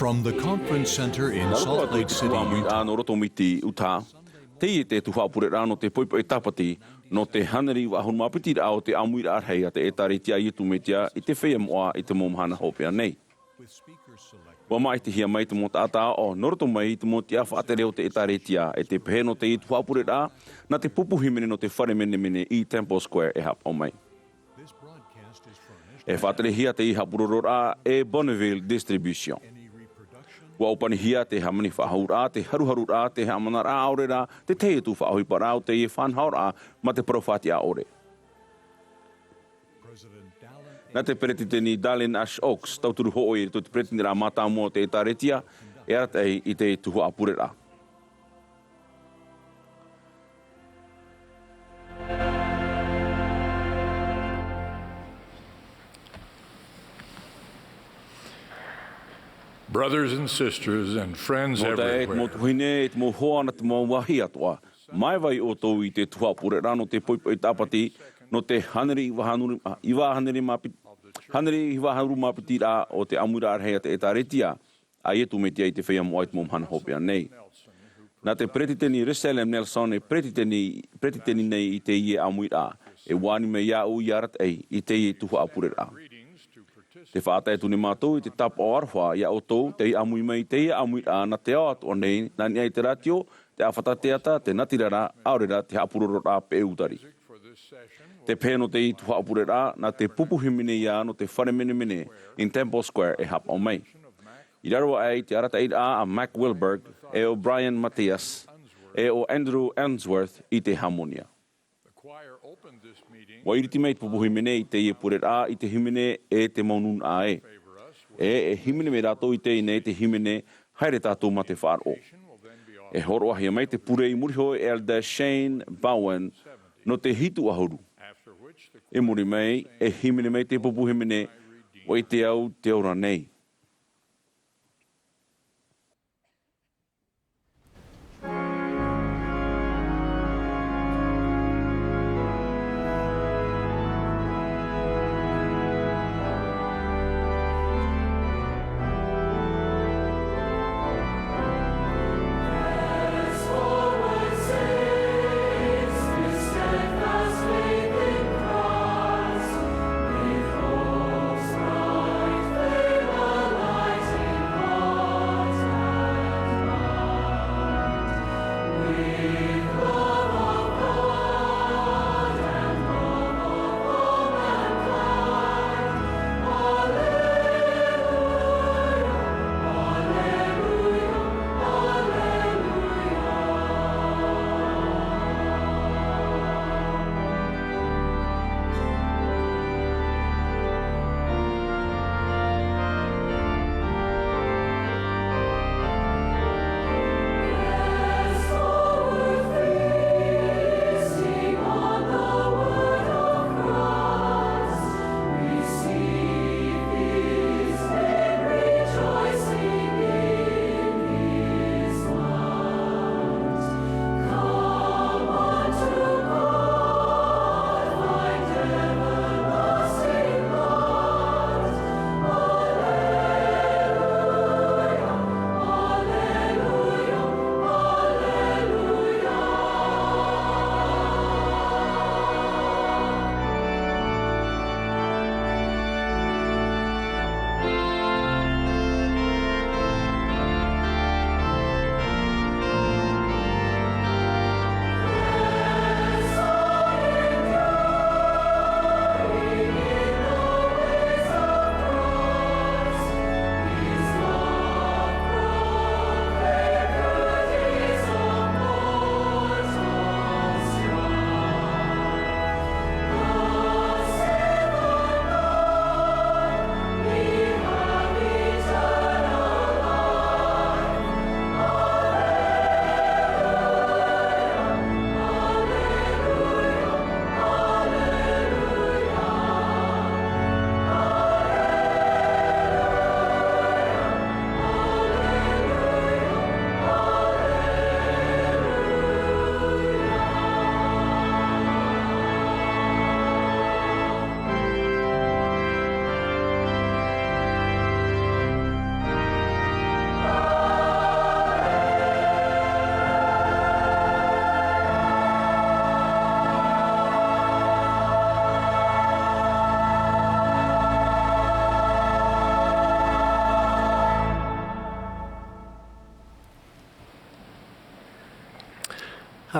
From the conference center in Salt Lake City, Utah. No roto miti Tuha'a. Te te Tuha'a purera'a no te poipo sābati no te haneri wa hon mapiti a o te Amuiraa rahi a te etaritia i tu metia I te whea moa I te momhana hopea nei. Wa mai te hia mai te mo tātā o no roto mai te mo te awha ate reo te etaritia e te pehe no te I Tuha'a purera'a na te pupuhimene no te whare mene mene I Temple Square e hap o mai. E whaterehia te iha purera'a e Bonneville Distribution. Wa opani hia te hamani whahaura, te haruharura, te hamanara aorera, te te tu whaohi parao, te e whanhaura, ma te profati a ore. Na te peretiteni Dallin Ash Oaks, tauturu hooi to te peretiteni rā mata mo te etaretia, e aratei I te Tuha'a purera'a. Brothers and sisters and friends everywhere. Mai vai o tō I te Tuha'a purera'a no te poipo sābati no te haneri iwahanuru mapiti rā o te Amuiraa rahi a te etaretia a ietu me tia I te whea moa I te momhana hopea nei. Nā te presideni Russell Nelson e presideni nei I te ie Amuiraa e wāni me ia o I arat ei I te ie Tuha'a purera'a. Te whātai tūne mātou I te tapa o arwha ia o tōu te amui mai te ia Amuiraa na te ao atu o nei na ni ai te ratio, te awhatateata, te natirara, aorera, te hapurorora pe eutari. Te pēno te I Tuha'a purera'a na te pupuhimene ia no te whare mene mene in Temple Square e hapa o mai. I raro ai te arata a Mac Wilberg, e o Brian Matthias, e o Andrew Answorth I te harmonia. Wa iriti mai te pupuhimene I te ie purera'a I te himene e te maunun a e. E himene me rato I te ine te himene haere tātou ma te whāro. E horo ahia mai te pure I muriho Elder Shane Bowen no te hitu ahuru. E muri mai e himene mai te pupuhimene o I te au te ora nei.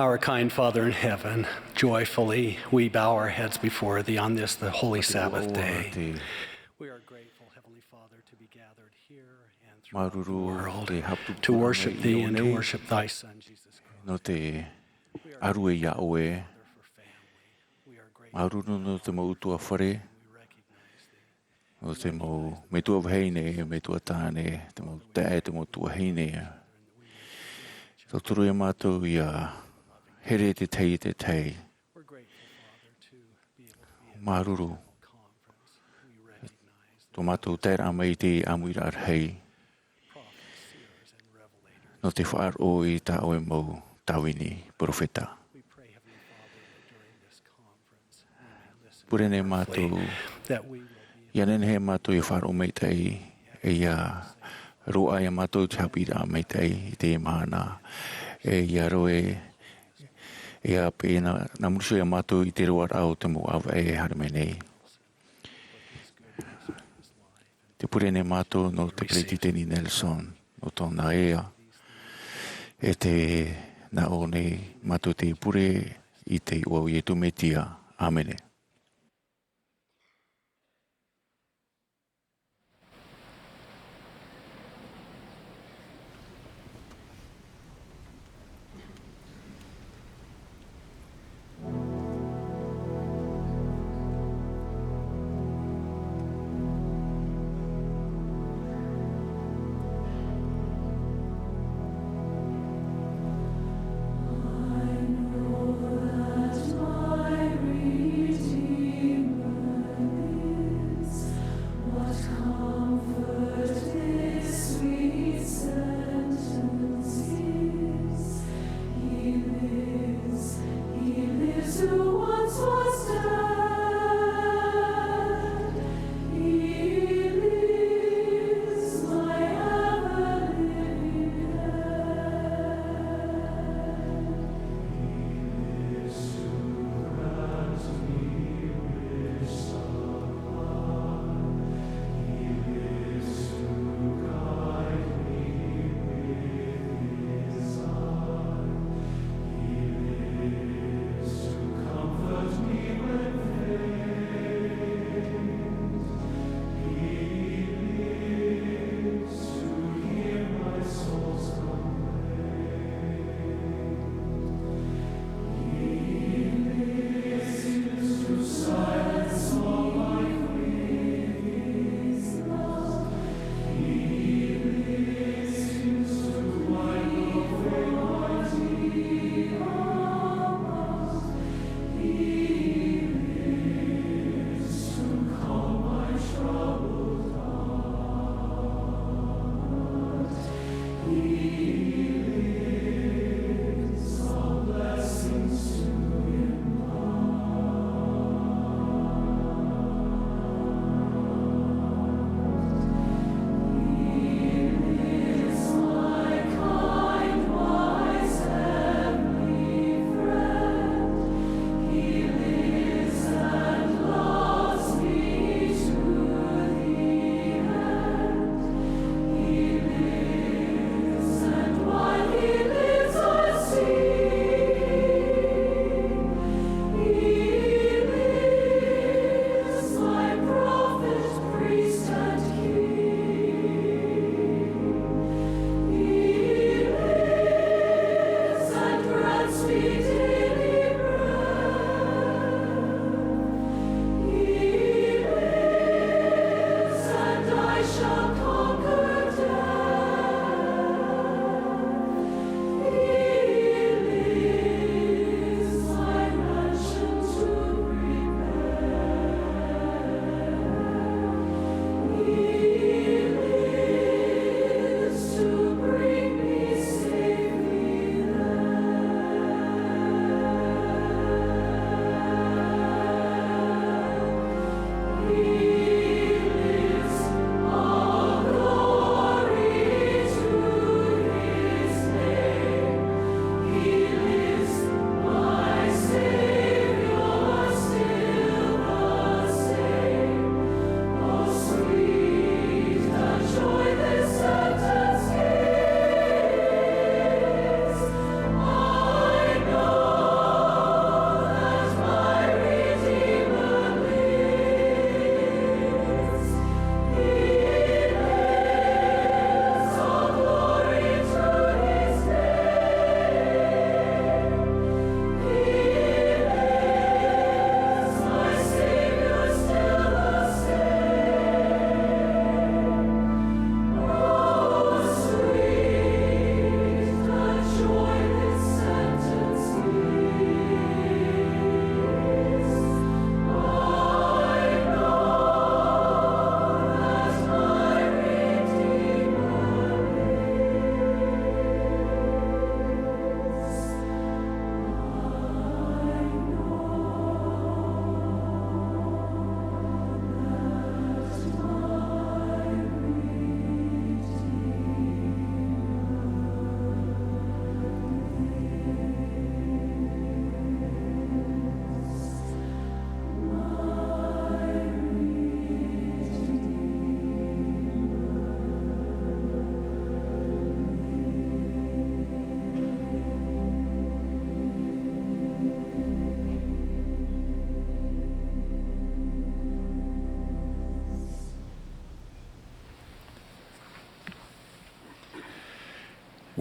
Our kind Father in heaven, joyfully we bow our heads before thee on this, the holy Sabbath day. We are grateful, Heavenly Father, to be gathered here and throughout the world to worship thee and to worship thy Son, Jesus Christ. No te arue ia oe, For family, we are grateful maruru no te mau tua whare, we recognize thee. no te mau me tua vheine, me tua tāne, te mau te mau tua heine. Tau turu e mātou ia here te tei te tei, We're grateful, Father, to be able to be at maruru, the conference. We recognize tō mātou tērā mai te Amuiraa rahi, prophets, seers, and revelators. no te whaar o i tā oe mau tawini, profeta. We pray, Heavenly Father, that during this conference we may listen Purene carefully, mātou, that we will be ianen he mātou i whaar o mei tei, e ia roa ia mātou te hapira mei tei, i te mahana, e ia roe, e a pēna, nā muruso ia mātou i te roa rao te mo awa e harame nei. Te purene mātou no te Pretiteni Nelson, no tōna ea, e te nā o nei mātou te pure i te ua i e tumetia. Āmene.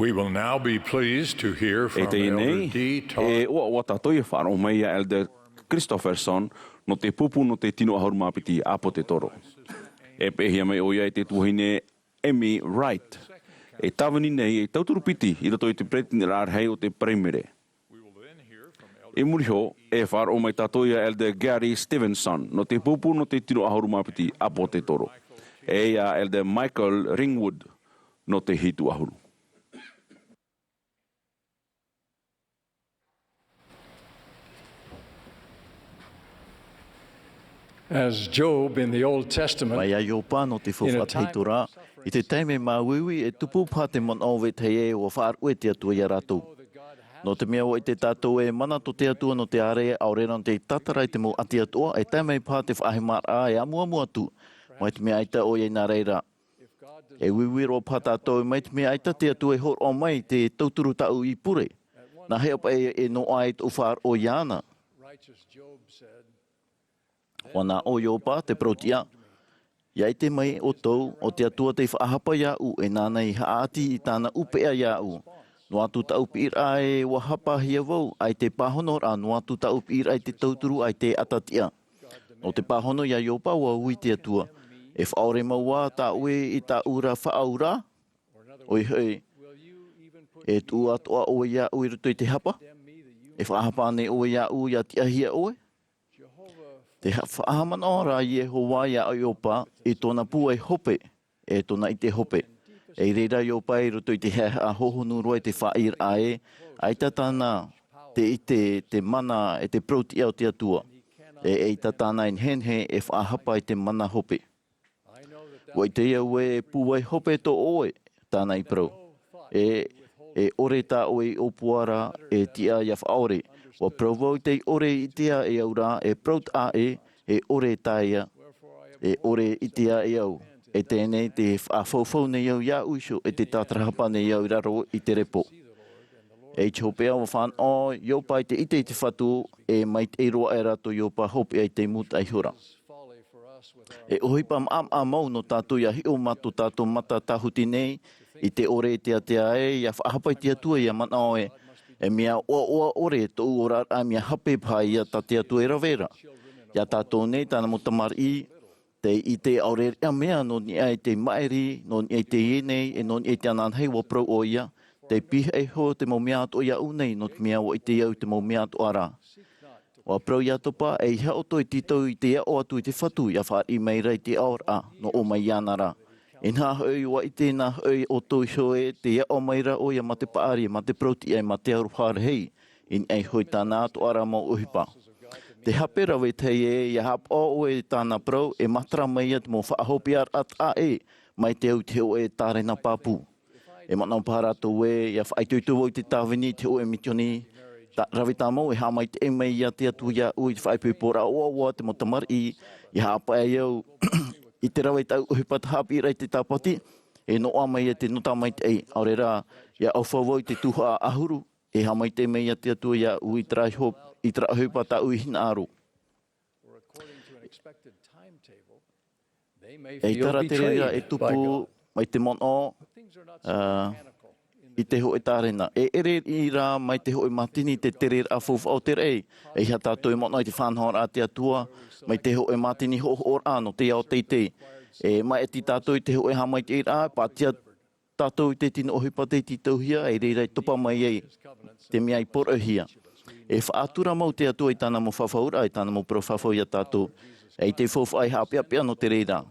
We will now be pleased to hear E from te Elder nei, D. e ua tātou e whāro mai a Elder Christopherson no te pupu no te tino ahuru mapiti apo te toro. E pehia mai o ia e te tuhine Amy Wright. E tawani nei e tauturu piti i roto i te pretini rahi o te primere. E muriho e whāro mai tātou ia Elder Gary Stevenson no te pupu no te tino ahuru mapiti apo te toro. E ia Elder Michael Ringwood no te hitu ahuru. As Job in the Old Testament, Mai ai o pāno te whawhatheitora, i te taime māwiwi e tupu pā te mon owe te e o whaarue te atua i a rātou. No te mea o i te tātou e mana to te atua no te are au rera te tatarai te mo ati atua e taimei pā te whahimara e amua atu. Mai te mea aita o i nā reira. E wiwiro pā tātou mai te mea aita te atua e hor o mai te tauturu tau i pure. Nā hea pa e no ai o whaar o iana. Wana o iopa te protia. Iai te mai o tau o te atua te whaahapa iau e nāna i haati i tāna upea iau. No atu tau pira e wahapa hia vau ai te pāhono ra no atu tau pira ai te tauturu ai te atatia. No te pāhono ia iopa ua ui te atua. E whaore maua ta ue i ta ura whaaura. Oi hei. E tu atua o iau i ruto i te hapa. E whaahapa ne o iau i ati ahia oe. Te whaaman ora i e hoa ia o iopa i tōna pua i hope, e tōna i te hope. E reira iopa i roto i te hea a hohonu roa i te whair ae, ai tatana te ite, te mana e te proti au te atua. E tatana in henhe e whaahapa i te mana hope. Wai te iau e pua i hope to oe, tāna i pro. E ore tā oe o puara e tia ia whaore. Wa provo te ore itia e aura e prot a e ore taia e ore itia e au e tēnei te whaafofau nei au ia uiso e te tātrahapa nei au raro i te repo. E chopea o whan o iopa i te ite i te whatu e mai te roa e rato iopa hope ai te muta i hura. E ohipa am mau no tātou ia hi o matu tātou mata tahuti nei i te ore te atea e ia whaahapa i te atua ia mana oe. E mea oa ore tō ora a mea hape pai ia tate atu e ravera. Ia tātou nei tāna mo tamari te i te aurere a mea no ni ai te maeri, no ni ai te ienei, e no ni ai te ananhei wa prau o ia. Te piha e ho te mo mea ato ia unei, no te mea o i te iau te mo mea ato ara. Wa prau ia topa e iha oto i titau i te o atu i te whatu, ia whaar i meira i te aura no o mai ianara. E nā hoi wa i tēnā hoi o tō shoe te ia o maira o ia ma te paari, ma te proti ai ma te auru whārhei, in ei hoi tāna atu ara mo uhipa. Te hapera we te ia hap o e tāna prau e matra mai at mo whaahopi ar at a e, mai te au te o e tārena pāpū. E manau pārato e, ia whaituitu o te tāwini te o e mitioni, rawi tāmau e hamai te e mai ia te atu ia ui te whaipupora oa te motamar i hapa e iau, I te rawa i tau uhipat hapi rai te tāpati, e noa mai e te nota mai te ei. Aurera, ia au whawau i te Tuha'a ahuru, e hamai te mei a te atua ia ui trai hop, I tra hupa ta ui hina aro. E tara te rea e tupu mai te mono, I te ho e tārena. E ere I rā mai te ho e matini te tere a fofu au te rei. E hea tātou e mono I te whanhora a te atua, mai te ho e matini ho or ano, te ao teitei. E mai e ti tātou I te ho e hamai te ira, pātia tātou I te tino ohipa te titau hia, e reira I topa mai ei, te mea I poro hia. E whaatura mau te atua I tāna mo whawhaura, I tāna mo pro whawhau ia tātou. E I te fofu ai hapiapia no te reira.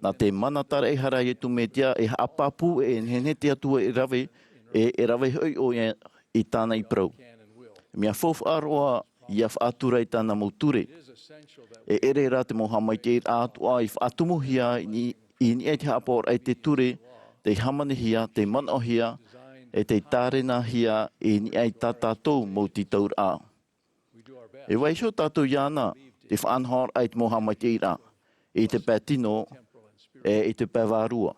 Nā te manatara e hara I tu metia, e haapapu e nene te atua I rawe, e rawe hoi o I tāna I prau. Mea fofu aroa ia whaatura I tāna mo ture. E ere rā te moha mai te atua I whaatumu hia I ni e te hapor ai te ture, te hamane hia, te mana hia, e te tārena hia I ni ai tātātou mo ti taura. E waisho tātou iana, te whaanhor ai te moha mai te ira, I te pētino, I te pēwārua.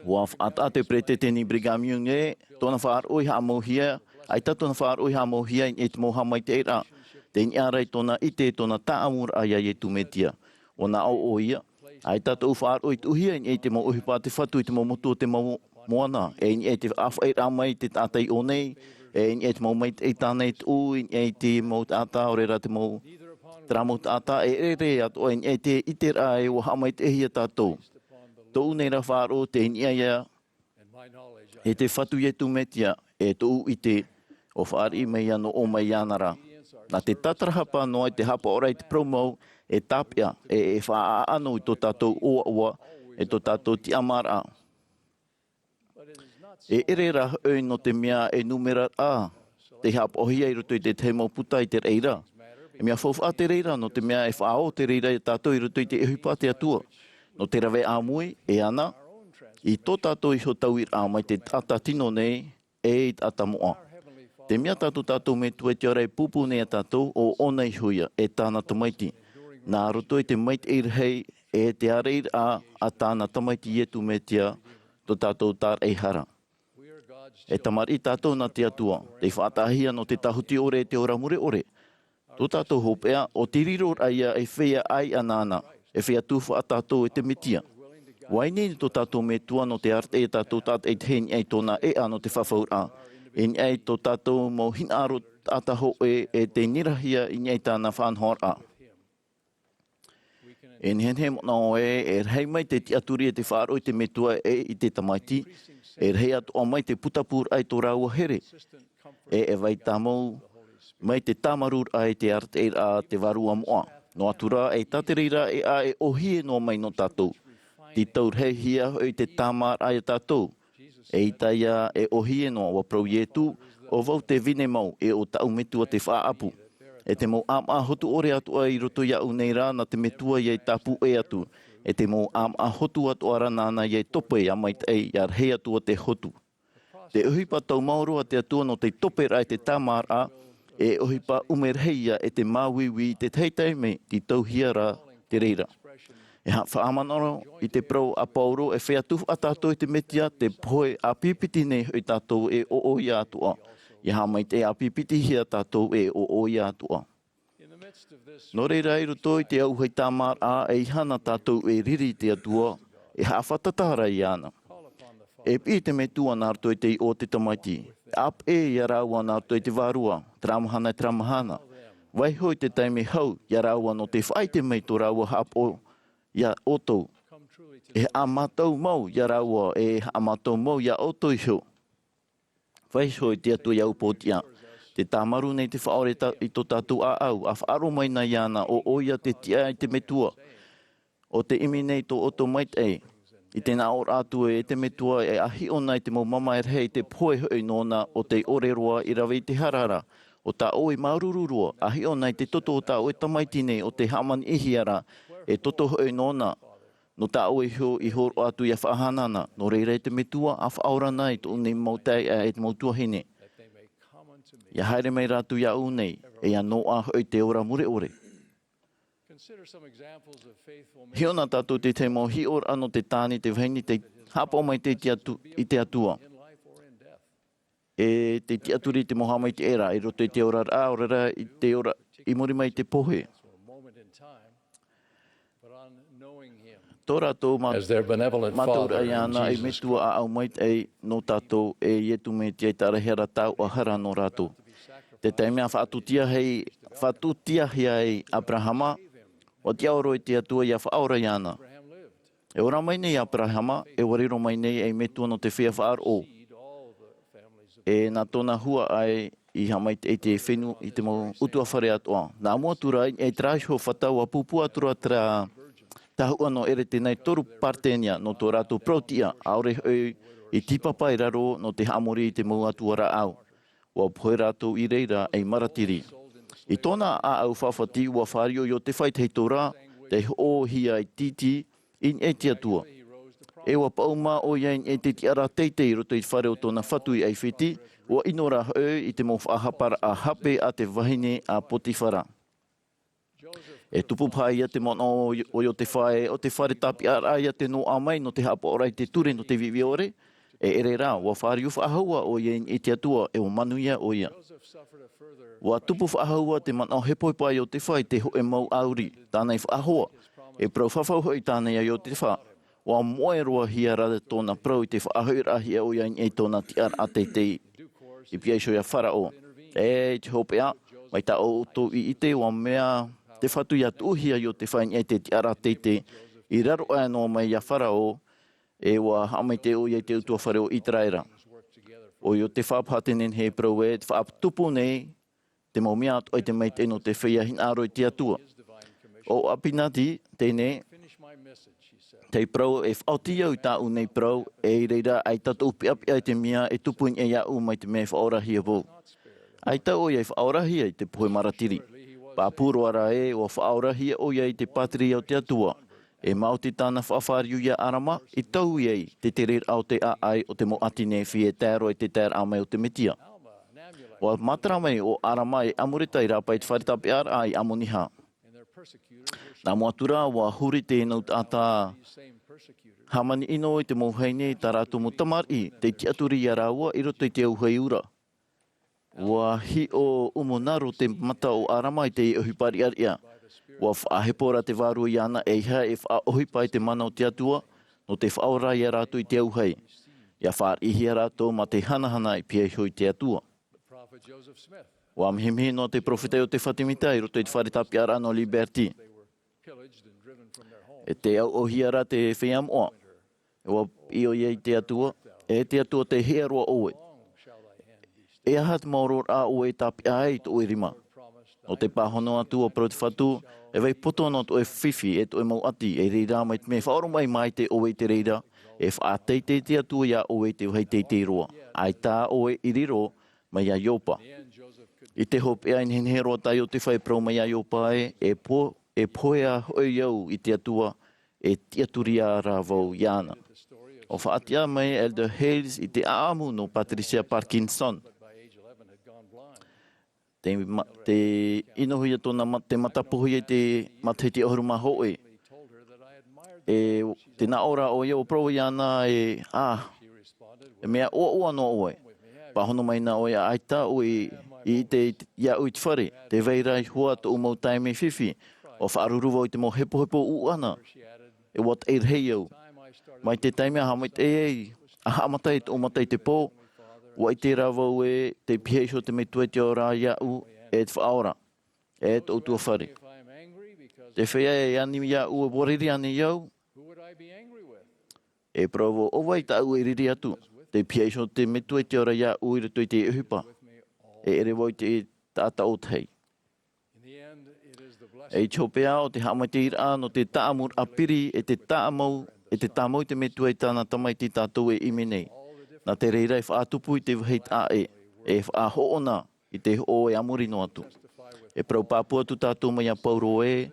Wa ata te prete te ni brigamiung e, tōna whaar oi ha mohia, ai ta tōna whaar oi ha mohia I te moha mai te ira. Te ni arai tōna ite tōna Amuiraa ai e tumetia. O nā o ia, ai ta tō whaar oi tuhia I te mo uhipa te whatu I te mo motu o te mo moana, e te awhaira mai te tātai o nei, e te mau mai te tānei te u, te mau tātā, o reira te mau tramo tātā, re ato, te itera e o hamai te hia tātou. Tō nei ra whāro te ia, e te whatu e tu metia, e tō i te o whaari mei ano o mai anara. Nā te tatarahapa noa te hapa orai te promo, e tāpia, e whaa anu i tō tātou oa, e tō tātou ti Amuiraa. E Eperera oi no te mea e numera a, te hapa ohia i roto i te teimo puta i te reira. E mea whauwha te reira, no te mea e whaao te reira i tātou i roto i te ehupa te atua. No te rawe āmui, e ana, i tō tātou i hotau i rā mai te tata tino nei, e i tata moa. Te mea tātou me tue te orei pupu nei a tātou o onei huia, e tāna tamaiti. Nā roto i te maiti i rhei, e te areir a tāna tamaiti i tu me tia, tō tātou tār e hara. E tamari tātou nā te atua, te whātahia no te tahuti ore te ora mure ore. Tō tātou hopea, o te riro aia e whea ai anana, e whea tūwha a tātou e te mitia. Waine ni tō tātou me tua no te arte e tātou tātou e te heni ei tōna e ano te whawhaura. E ni ei tō tātou mo hinaro tātaho e te nirahia i nei tāna whanhora. E ni henhe mona o e rei mai te tiaturi e te whaaro i te me tua e i te tamaiti, e rei atu o mai te putapur ai tō rāua here. E vai tāmou mai te tamarur ai te arte e a te varua moa. No atura e tatereira e a e ohie no mai no tātou. Ti tau rei hia hoi te tamar ai tātou. E itaia e ohie no wa prau ietu o vau te vine mau e o tau metua te whaapu. E te mau ama hotu ore atu ai roto iau nei rā na te metua iei tapu e atu. E te mau ama hotu atu ara nāna iei tope a mai te ei iar hei atua te hotu. Te uhipa tau maurua te atua no te tope rai te tamara e uhipa umerheia e te māwiwi te teitei me ti tau hiara te reira. E ha whaamanoro i te prau a pauro e whea tufu a tātou i te metia te poe a pipiti nei i tātou e o i atua. I ha mai te a pipiti hia tātou e o i atua. No reira i roto i te auhei tāmar a e hana tātou e riri te atua e ha whatatara i ana. E pi te me tua nārto i te i o te tamaiti. Ap e i araua nārto i te varua, tramahana. Vai hoi te taimi hau i araua no te whai te mei tō raua hap o ia otou. E amatau mau i araua e amatau mau i a otou i hau. Vai hoi te atu iau pōtia. Te tamaru nei te whaore i tō tātou a au, a whaaro mai na iana o oia te tia i te metua. O te imi nei tō oto mait e. I te nā or atu e te metua e ahi o nei te mau mama e rei te poe hoi nōna o te ore roa i rawe i te harara. O tā oi maururu roa, ahi o nei te toto o tā oi tamaiti nei o te haman ihiara e toto hoi nōna. No tā oi hio i horo atu i a whahanana, no reirei te metua a whaora nei tō nei mautai e te mautua hene. Ia haere mai rātu ia unei, e ia no a hoi te ora mure ore. Hiona tātou te te mau hi ora ano te tāni te vhaini te hapa mai te i te atua. E te tiaturi te moha mai te era, e roto i te ora rā, ora i te ora i muri mai te pohe. Tō rātou mataura i ana e metua a au mai te no tātou e ietu me te tarahera tau a hara no rātou. Te taimea whaatutia hei Abrahama, o te aoro i te atua i a whaora i ana. E ora mai nei Abrahama, e wariro mai nei e metua no te whea whaaro. E nā tōna hua ai i hamai te whenu i te mau utua whare atoa. Nā mua tura e traiho whatau a pupu atura tra tahua no ere tenei toru partenia no tō rātou protia, aore i tipapa i raro no te hamori i te mau atua ra au. Wa poe rātou i reira ei maratiri. I tōna a au whawhati ua whario i o te whai tei tōra, te o hia i titi in e te atua. E wa pauma o iain e te tiara teitei roto i whare o tōna whatu i ei whiti, ua inora i te mau whaahapara a hape a te wahine a Potifara. E tupu pai a te mono o te whae, o te whare tapi ara ia te no amai no te hapa orai te ture no te vivi ore, e Eperera, wa whāriu whaahaua o iain i te atua e o manuia o ia. Wa tupu whaahaua te manao hepoipai o te whai te ho e mau auri, tānei whaahoa, e prau whawhau hoi tānei ai o te wha. Wa moe roa hia rada tōna prau I te whaahurahi o ia i tōna tiara a te I pia iso ia wharao. E te hopea, mai ta o tō I te wa mea te whatu ia tūhia I o te whain te tiara a te I raro aia no mai ia wharao e wa hamai te o ia te utua whareo I Traera. O I o te whapatenen he prau e te whaaptupu nei te maumia atu ai te mai te no te whia hin aro I te atua. O apinati, tēnei, te prau e whaotia I tāu nei prau e reira ai tatu upi api ai te mia e tupuin e iau mai te mea whaorahi a vau. Ai tau o iai whaorahi ai te puhe maratiri. Pāpuroara e o whaorahi o iai te patri au te atua. E mauti tāna whaafariu ia arama I tau iai te terir au te ai o te mo atine fi e tēro e te tēr amai o te metia. O mataramai o arama e Amuiraa I rapa I te wharitapi ara ai Amuniha. Nā moatura wa huri tēnau tātā hamani ino I te mauhaine I tā rātou mo tamari te tiaturi ia rāua I roto I te auhai ura. Wa hi o umonaro te mata o arama I te ohipari aria. Wa whaahepora te waru I ana e iha e whaohipa I te mana o te atua no te whaora ia rātou I te auhai. Ia whaarihi a rātou ma te hanahana I pia I te atua. Wa mhimhi no te profeta o te Fatimita I roto I te wharitapi ara no Liberty. E te au ohiara te whiam oa. E wa I o iei te atua. E te atua te hearoa oe. E aha te mauror a oe tapi ai to oe rima. O te pahono atu o pro te whatu. E wei potono to e whiwhi e to e mau ati. E reira mai te me whaoro mai te oe te reira. E whaatei te atua ia oe te uhei te roa. Ai tā oe I riro mai a iopa. I te hope ai ni roa tai o te whai prau mai a iopa e poea hoi iau I te atua e tiaturia rā vau iana. O whaatia mai Elder Hayes I te aamu no Patricia Parkinson. Te inohui tōna te matapuhui te matahiti ohuruma hoe. E te naora o iau prau iana e mea oa no oe. Pahono mai na oe aita oe I te ia ui te whare, te veirai hua to umau taime whiwhi, o whaaruruwa I te mo hepo uana, e wat e rei au. Mai te taime aha mai te ahamatai te omatai te pō, wa I te rawau e te piheisho te me tuete o rā iau e te whaora, e te utua whare. Te whea e ani iau e boriri ani iau, e provo o wai tau e riri atu, te piheisho te me tuete o rā iau I reto I te uhipa. E ere wau te tāta o tei. E chopea o te hamai te ira no te taamur apiri e te taamau I te metua I tāna tamai te tātou e imenei. Nā te reira e whaatupu I te waheit a e whaahoona I te o e amuri no atu. E prau pāpua tu tātou mai a pauro e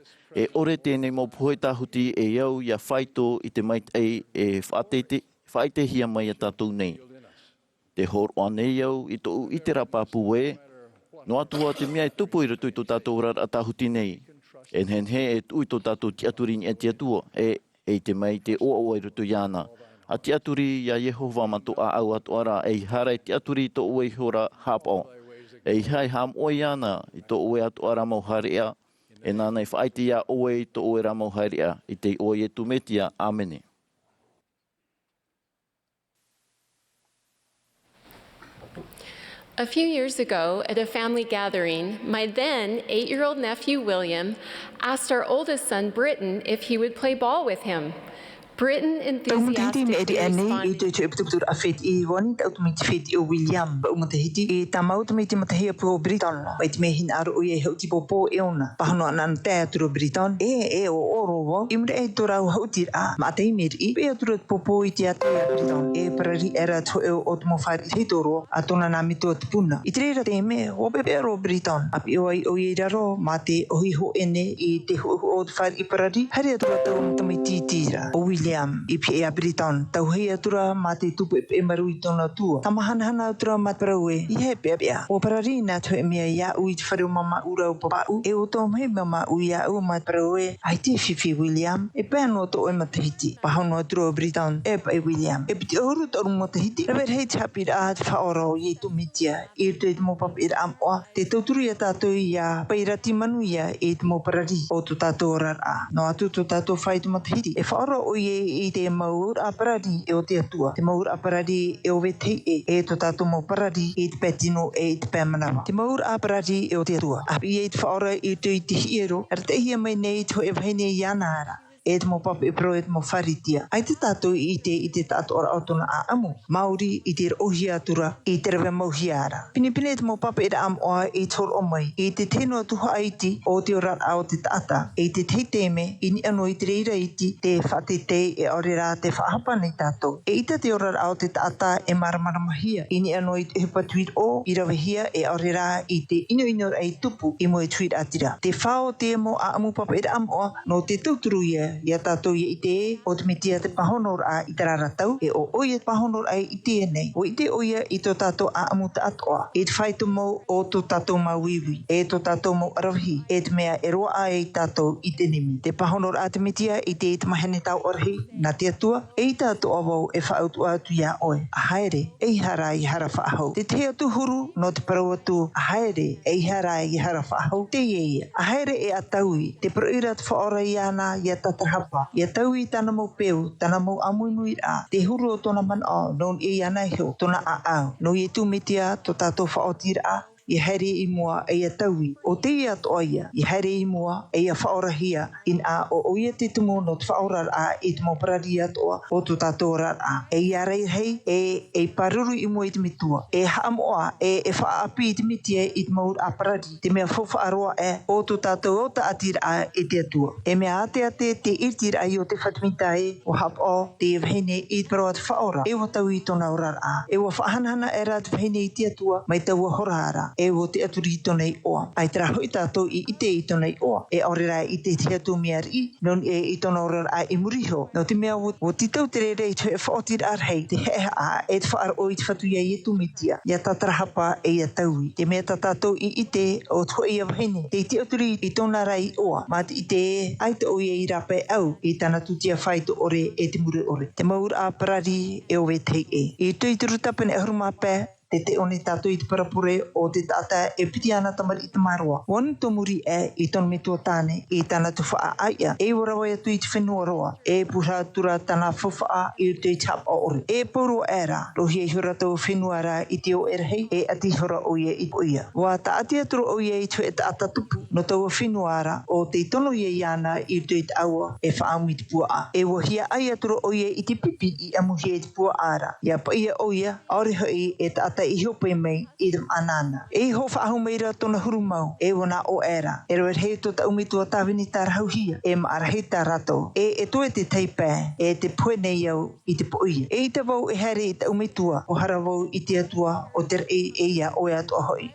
ore tēnei mo puhoi tāhuti e iau ia whaito I te mait e whaite hia mai a tātou nei. Te horo anei au I tō I te rapāpu e, no atua te mea e tupu I rato I tō tātou rara a tāhuti nei. E he e tui tō tātou tiaturini e tiatua, e te mai te oa I rato iana. A tiaturi ia Yehova ma tō a au atu ara, e hara e tiaturi tō ue hora hapao. E hai ham o iana I tō ue atu ara mau haria, e nāna I whaiti ia oe I tō ue ra mau haria, I te oe e tumetia, amene. A few years ago, at a family gathering, my then 8-year-old nephew, William, asked our oldest son, Britton, if he would play ball with him. Britton enthusiastically responded. William, Ipea Briton, Tauhea Tura, Mate Tupu Emaruitona Tua, Tamahana Tura Matbrawe, Yepea, Operarina to Emia Yauit Farumama Ura Pau, Eutom Hemama Uya Matbrawe, I Tifi William, a pano to Ematahiti, Pahano Dro Briton, Epa William, Eptiorut or Motahiti, never hate happy at Faoro ye to Mitia, it mopap it amwa, the Toturia Tatoya, Pairatimanuya, it moparari, O to Tatora, no to Tato fight Matahiti, if Oro Oye. i te maur a paradi e o te atua. Te maur a paradi e o vetei e to tātou mau paradi i te petino e te pēmanawa. Te maur a paradi e o te atua. Api e te whaora i te hiero. Ar te hia mai nei to e vahine i anara. E te mo papa e pro e te mo wharitia. Ai te tātou i te tātou ora autona a amu. Māori i te ohia atura i te rewe mauhiara. Pinipine te mo papa e te amoa i toro o mai. I te tēnua Tuha'a iti o te ora o te tata. I te teiteme i ni anō i te reira iti te whatete e Amuiraa te whahapa nei tātou. E ita te ora o te tata e maramarama I ni anō i te hupa tuit o i rawe hia e Amuiraa i te ino ai tupu i mo e tuit atira. Te whao te mo a amu papa e te amoa no te tauturu ia tātou i te o te mitia te pahonor a i te raratau e o oia te pahonor ai i te nei. O i te oia i tō tātou a amu te atoa. E te whaitu mau o tō tātou mauiwi. E tō tātou mau arahi. E te mea e roa a i tātou i te nimi. Te pahonor a te mitia i te mahene tau arahi na te atua. E i tātou awau e whaautu atu ia oe. A haere e i hara i hara whaahau. Te te atu huru no te parau atu. A haere e i hara i hara whaahau. Te ia. A haere e ataui. Te purera'a te whaora i ana i a tatarhapa. Ia tau i tana mau peu, tana mau Amuiraa. Te huru o tōna mana non i ana heo, tōna au. No i tu mitia tō tātou whaotira. I haere I mua e ia taui. O te ia toa ia, I haere I mua e ia whaorahia in a o oia te tumo no te whaorar a I te mauparari atoa o tō tātou a. E ia reirhei e paruru I mua I te mitua. E haamoa e whaapi I te mitia I te maur a parari. Te mea fofa aroa e o tō tātou o ta atira a e te atua. E mea ate te irtira ai o te whatumita e o hapo te vahine I te paroa te whaora. E wa tau I tōna orar a. E wa whahanahana e ra te vahine I te atua mai tau a horahara. E o te aturito nei oa. Ai tera hoi tātou I te ito nei oa. E Amuiraa I te atu meari, non e I tōna ora a I muriho. No te mea o titau te rei te whaotir arhei, te hea a e te whaar o I te whatu ia I tu mitia. Ia tatarahapa e ia taui. Te mea tātou I te o tō ia vahine. Te aturi I tōna rai oa. Ma te I te ai te oia I rape au I tāna tutia whaito ore e te muri ore. Te maur a parari e o vetei e. I tui turu tapene e hurumapē, te one tātou I te parapure o te tata e piti ana tamari I te maroa. Wan tō muri e I tōna mitua tāne I tāna tu wha aia. E warawai atu I te whenua roa. E puha tura tāna whawha I te tapa ore. E poro era. Rohi e hura tau whenua ra I te o erhei. E ati hura oia I oia. Wa ta ati aturu oia I te ata tupu. No tau whenua ra o te tono ia iana I te aua e whaami te pua. E wahia ai aturu oia I te pipi I amuhia te pua ara. Ia pa ia oia. Aore hoi e ta ata I hope mai I te anana. E ho whaahumeira tōna hurumau. E wana o era. E roer hei tō ta umitua tāwini tā rahauhia. E maarahi tā rato. E toe te teipē. E te pue nei au I te poia. E I te wau e here I ta umitua. O harawau I te atua o te rei e ia o ea toa hoi.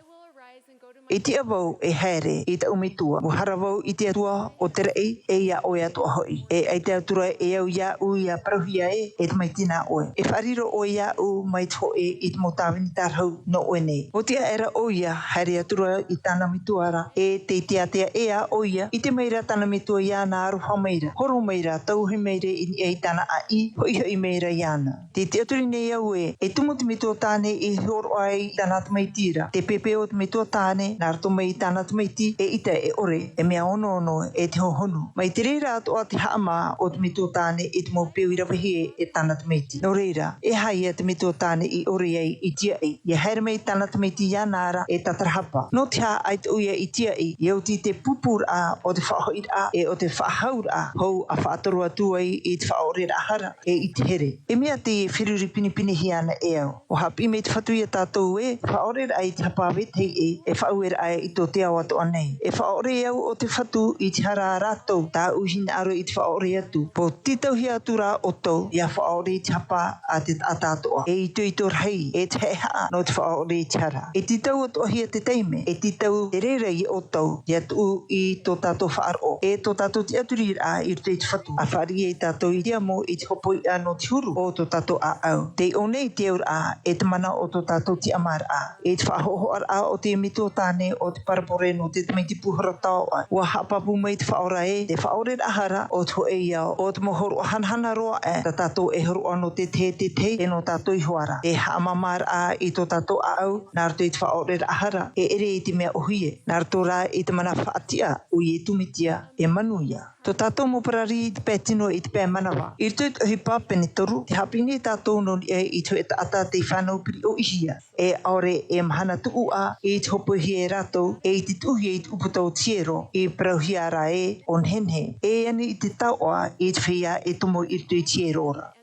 E te awau e here I te umitua. O harawau I te atua o te rei e ia o ea toa hoi. E ai te atura e au ia u ia parauhia e te mai tina oe. E whariro o ia u mai tō e I te motawini tarhau no oe nei. O tia era o ia here atura I tāna mituara e te tia ea o ia I te meira tāna mitua iana aruha meira. Horo meira tauhi meira I tāna a I hoi meira iana. Te aturi nei au e tumu te mitua tāne I horo ai tāna tamaitira. Te pepe o te mitua tāne nā rato mai tāna tumaiti e ita e ore e mea ono e te hohonu. Mai te reira atoa te haama o te mitua tāne I te mau peo I rawahie e tāna tumaiti. No reira, e haia te mitua tāne I ore ai I tia ai. Ia haere mei tāna tumaiti ianara e tatarahapa. No te haa ai te uia I tia ai. Iau ti te pupura o te whahoira e o te whahaura hou a whaatoru atu ai I te whaorera ahara e I te here. E mea te whiruri pinipini hiana e au. O hapi me te whatuia tātou e whaorera ai te hapawete e whauera ai I tō te awa toa nei. E whaore au o te whatu I te hara rātou tā uhina aro I te whaore atu. Po titauhi atu rā o tau ia whaore I te hapa a te atatoa. E I tui tō rahi e te hea no te whaore I te hara. E titau o toa hia te teime. E titau te reira I o tau ia tu I tō tātou whaaro. E tō tātou te aturi rā I te whatu. A whaari e tātou I te amo I te hopoi a no te huru o tō tātou a au. Te o nei te aur a e te mana o tō tātou te amara a. E te whahoho a o te mitua tāne o te parapore no te mai te puhara tau ai. Ua hapapu mai te whaora e, te whaore ahara o te hoe iau, o te mohoro hanhana roa e, ta tātou e horo ano te e no tātou I hoara. E haamamar a I tō tātou a au, nā rato I te whaore ahara, e ere I te mea ohie, nā rato rā I te mana whaatia, o I e tumitia, e manuia. To tātou mo parari te pētino I te pē manawa. I tui hi pāpeni toru, te hapini tātou no I tui e ata te whanau piri o ihia. E aore e mahana Tuha'a I te hopo hi e ratou, e te tuhi I te uputau tiero, I parauhiara e on henhe. E ani I te tau'a I te whia e tomo I tui tiero ora.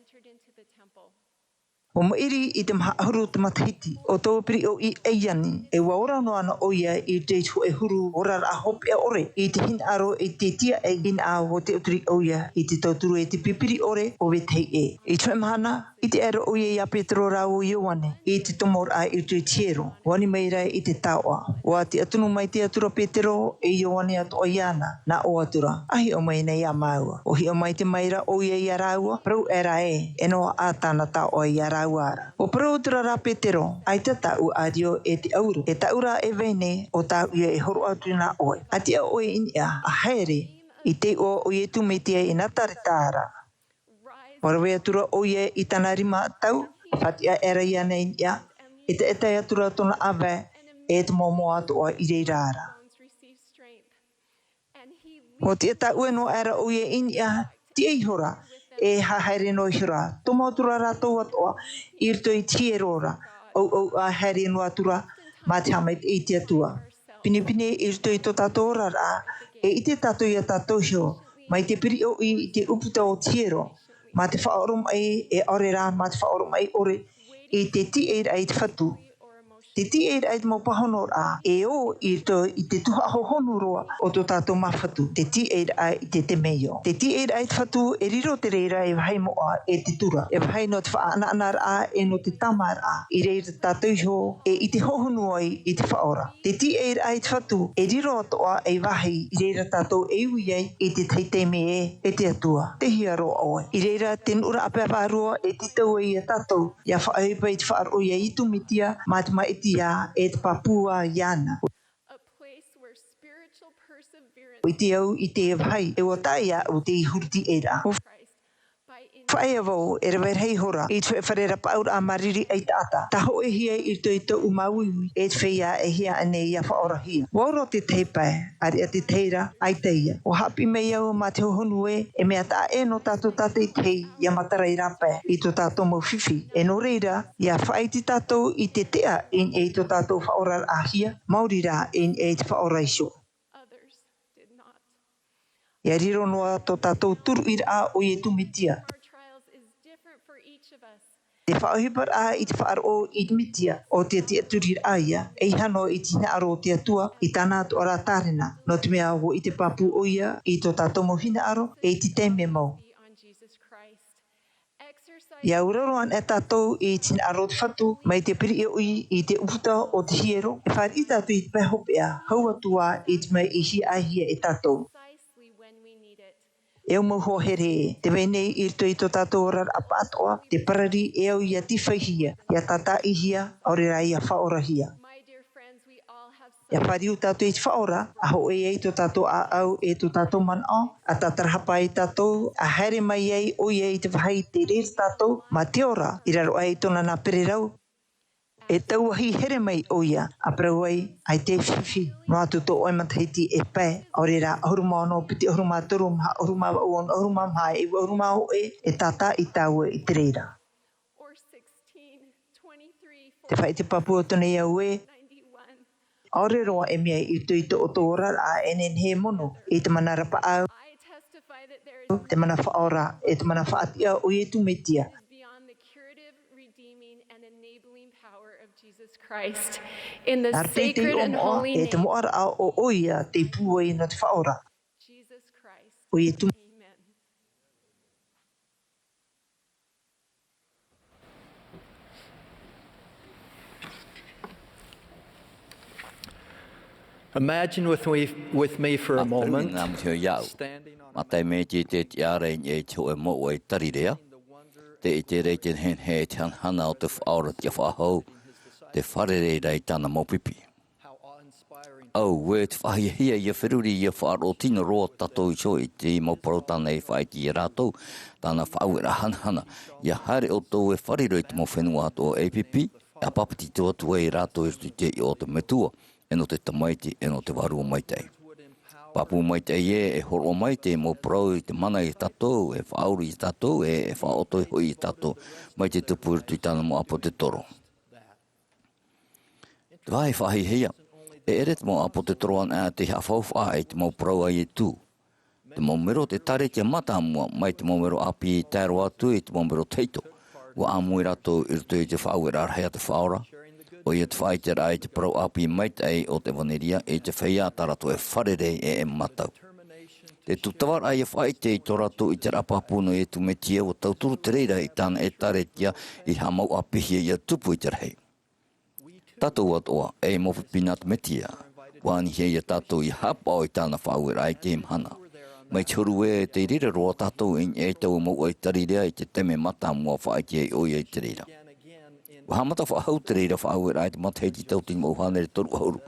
O mairi I te maha ahuru te matahiti, o tō piri o I eiani, e waora no ana oia I te tu e huru ora a hope e ore, I te hin aro e te tia e gin a o te uturi oia, I te tauturu e te pipiri ore o wetei e. I tue mahana, I te ero oia I a Petro rau o Ioane, I te tomor a I te tiero, wani meira I te tau'a. Wa te atunu mai te atura Petro e Ioane ato o Iana, na o atura, ahi o mai nei a maua. O hi o mai te maira oia I a raua, prau era e noa a tāna tau'a I a raua. O proutura ra Petero, ai te tau a rio e te auru. E taura e vene o tau ia e horo atu na oe. A te a oe inia, a haere, I te o ie tu me tia I natare tāra. Warawe atura oie I tana rima tau, whatia era ia nei inia, e te etai atura tona awe, e te momo atu o I rei rara. O te tau e no era oie inia, te eihora, e haere no hira. Tomo atura rātou atoa, I rito I tierora, au a haere no atura, mā te hamait I te atua. Pine I rito I tō tātou rara, e I te tātou I a tātou hio, mai te piri o I te uputa o tiero, mā te whaorom ai e ore rā, mā te whaorom ai ore, e te ti e ai te whatu. Te ti e ai te mo pahono a, e o I rito I te tuha hohonu roa o tō tātou mawhatu. Te ti e ai te te meio. Te ti e ai te whatu e riro te reira e wahai moa e te tura. E wahai no te whaana anar a e no te tamar a. I reira tātou ho e I te hohonu ai I te whaora. Te ti e ai te whatu e riro atoa e wahi I reira tātou e ui ai I te teiteme e te atua. Te hiaro oe. I reira ten ura apea whāroa e te tau e tātou. Ia whaaipa I te whaaro ia I tumitia mā te mai Tia e te papua iana. O te au I te evhai, e o taia o te ihurti e ra. Whae avau e rewe rei hora, I te wherera paur a mariri ei tata. Taho e hia I to I to umauiwi, e te whia e hia ane I a whaora hia. Wauro te teipai, ari a te teira, ai teia. O hapi mei au ma te hohonu e mea ta e no tato tate tei, ia matarai rape, I to tato mau whiwhi. E no reira, ia whae ti tato I te tea, in e to tato whaora a hia, mauri rā in e te whaora iso. Ia riro noa to tato turu I rā o I tumitia. Te whaohipar a I te whaaro I te mitia o te turir aia, e hano I tina aro te atua I tāna atu ora tārena. No te mea ho I te papu oia I tō tātou mohina aro e te teime mau. Ia uraroan e tātou I tina aro te whatu mai te piri e ui I te uputa o te hiero. E whaar I tātou I te pehopea, hau atua I te mai I hi ahia e tātou. E o mo here, te venei I rito I tō tātou orar apatoa, te parari e au I a tifahia, I a tata ihia, aurera I a whaorahia. Ia pariu tātou I te whaora, a ho e tō tātou a au e tō tātou mana, a tatarahapa I tātou, a haere mai ei o I te wahai te reir tātou, ma te ora, I raro ai tōna nā pererau. E tau ahi here mai oia, a prau ai te whiwhi. No atu tō oi matahiti e pai, aurera ahuruma ono, piti ahuruma turu, maha ahuruma uon, ahuruma maha, e ahuruma ho e tata I tāua I te reira. Te whai te papua tōne iau e, aurero e mea I tui tō o tō ora a enen he mono, I te mana rapa au, te mana whaora, e te mana whaatia o I tu metia. Christ, in the sacred and holy name of Jesus Christ. Amen. Imagine with me for a moment standing on te wharerera I tāna maupipi. Au, we te whahia ia whiruri ia whaaro tina roa tatou I so I te mauparo tāna e whae ki I rātou, tāna whaauera hanahana. Ia haere o tō e wharero I te mo whenua ato o APP, a papati tō atu e rātou I te o te metua, e no te tamaiti, e no te warua maitei. Papu mai te e horo mai te mo pro te mana i tatou, e whauri i tatou, e whaoto i hoi i tatou, mai te tupu i tana mo apo te toro. Te vai whahi hea, e eret mo apo te toro an te hawhauwha e te mo pro ai e tū. Te mo mero te tare te mata mua, mai te mo mero api i tēro atu e te mo mero teito. Wa Amuiraa tō irto i te whauera hea te whaora. O ia te whaitera ai te pro api mait ai o te waneria e te whaia tarato e wharere e matau. Te tutawar ai e whaite i tō rato i te rapapuno e tu metia o tauturu te reira i tāna e taretia i hamau apihia i a tupu i te rei. Tatou atoa e mowhipina te metia. Wani hea i a tatou i hapa o i tāna whauera ai te imhana. Mai turu e te rira roa tatou i e tau mau ai tarirea i te teme mata mua whaite e oi ai te reira. Wa hamata whahau te reira whauera ai te matahei tau tini mau hanere toru hauru.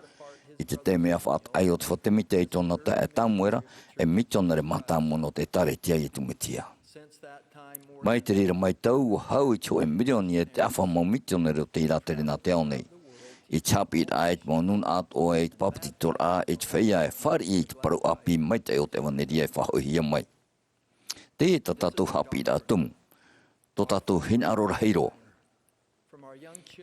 I te te mea whaat ai o te whatemite i tōna ta e tamuera e mitonare mata mua no te tare tia i tumetia. Mai te reira mai tau hau i tō e milioni e te awha mau mitonare o te iratere nā te aonei. I chapit ai te mau nun at o e te papati tora e te whaia e whari i te paru api mai te o te waneria e whahohia mai. Te e ta tatou hapi rā tumu. Tō tatou hina aro rahiro.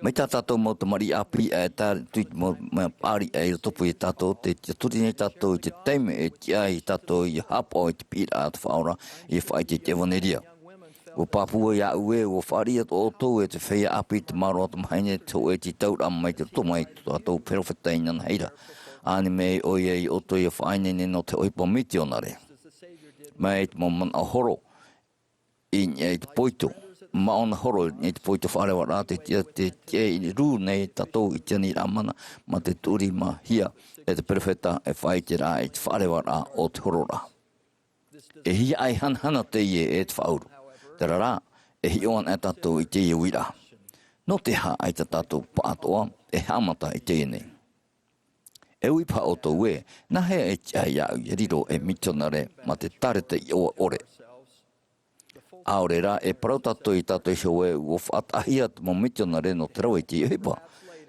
Mai tā tātou mau te mari api e tā tuit mau pāri e i topu i tātou, te turine tātou i te teime e tia i tātou i hapa o i te pira a te whaora i whaite te waneria. O Papua ia ue o wharia o tō e te whea api te maro atam haine tō e te taura mai te tomai tātou perowhetainan heira. Āni mei o ia i oto i a whainene no te oipa mitionare. Mai te mau man a horo i te poito. Maona horo i te poito wharewa rā te i rū nei tatou i tēni rā ma te turi ma hia e te perewheta e whaite rā i te wharewa rā o te horo rā. E hia ai hanhana te ie e te whauru. Te rā, e hioan e tatou i te ie wira. No te ha ai te tatou pātoa e hamata i te nei. E ui pa o tō ue, nā hea e tia iau i riro e mitonare ma te tarete i o ore. Aorera e parautātou i tātou i hoe o whaatahia te mo mitonare no te rau e te ihipa.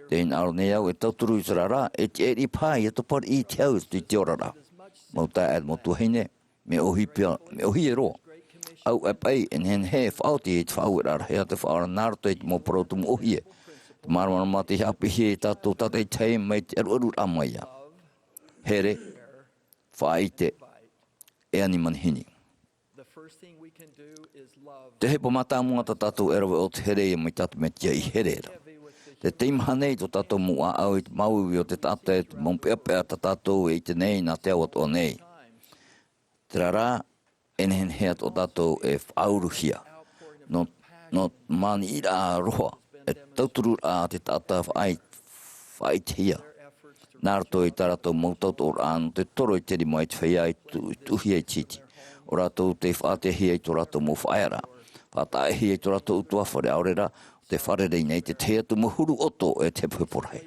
Te in aro nei au e tauturu i te rara e te eri pāi e topar i te au i te orara. Mau tā e mo tuheine, me ohi e roa. Au e pai en hen he whaoti e te whauera hea te whaara nārato e te mo parautu mo ohi e. Te marwana mā te hapi he e tātou tātai tei mai te aru amaia. Here, whaite, e ani manhini. Te hepo mata mua ta tātou erawe o te here e mai tātou me tia i Eperera. Te teimhanei to tātou mua au i te mauiwi o te tātou e te maupeapea ta tātou e te nei nā te awat o nei. Te rara, enhen hea o tātou e whauruhia. No mani ira roha e tauturu a te tātou whaithia. Nārato i tāratou mautautor āno te toro i teri mai te whaia i tuhia i titi. O rātou te whātehia i tō rātou mō whaera. Whātahia i tō rātou utua whare aurera, te wharerei nei te tea tu muhuru oto e te puporhei.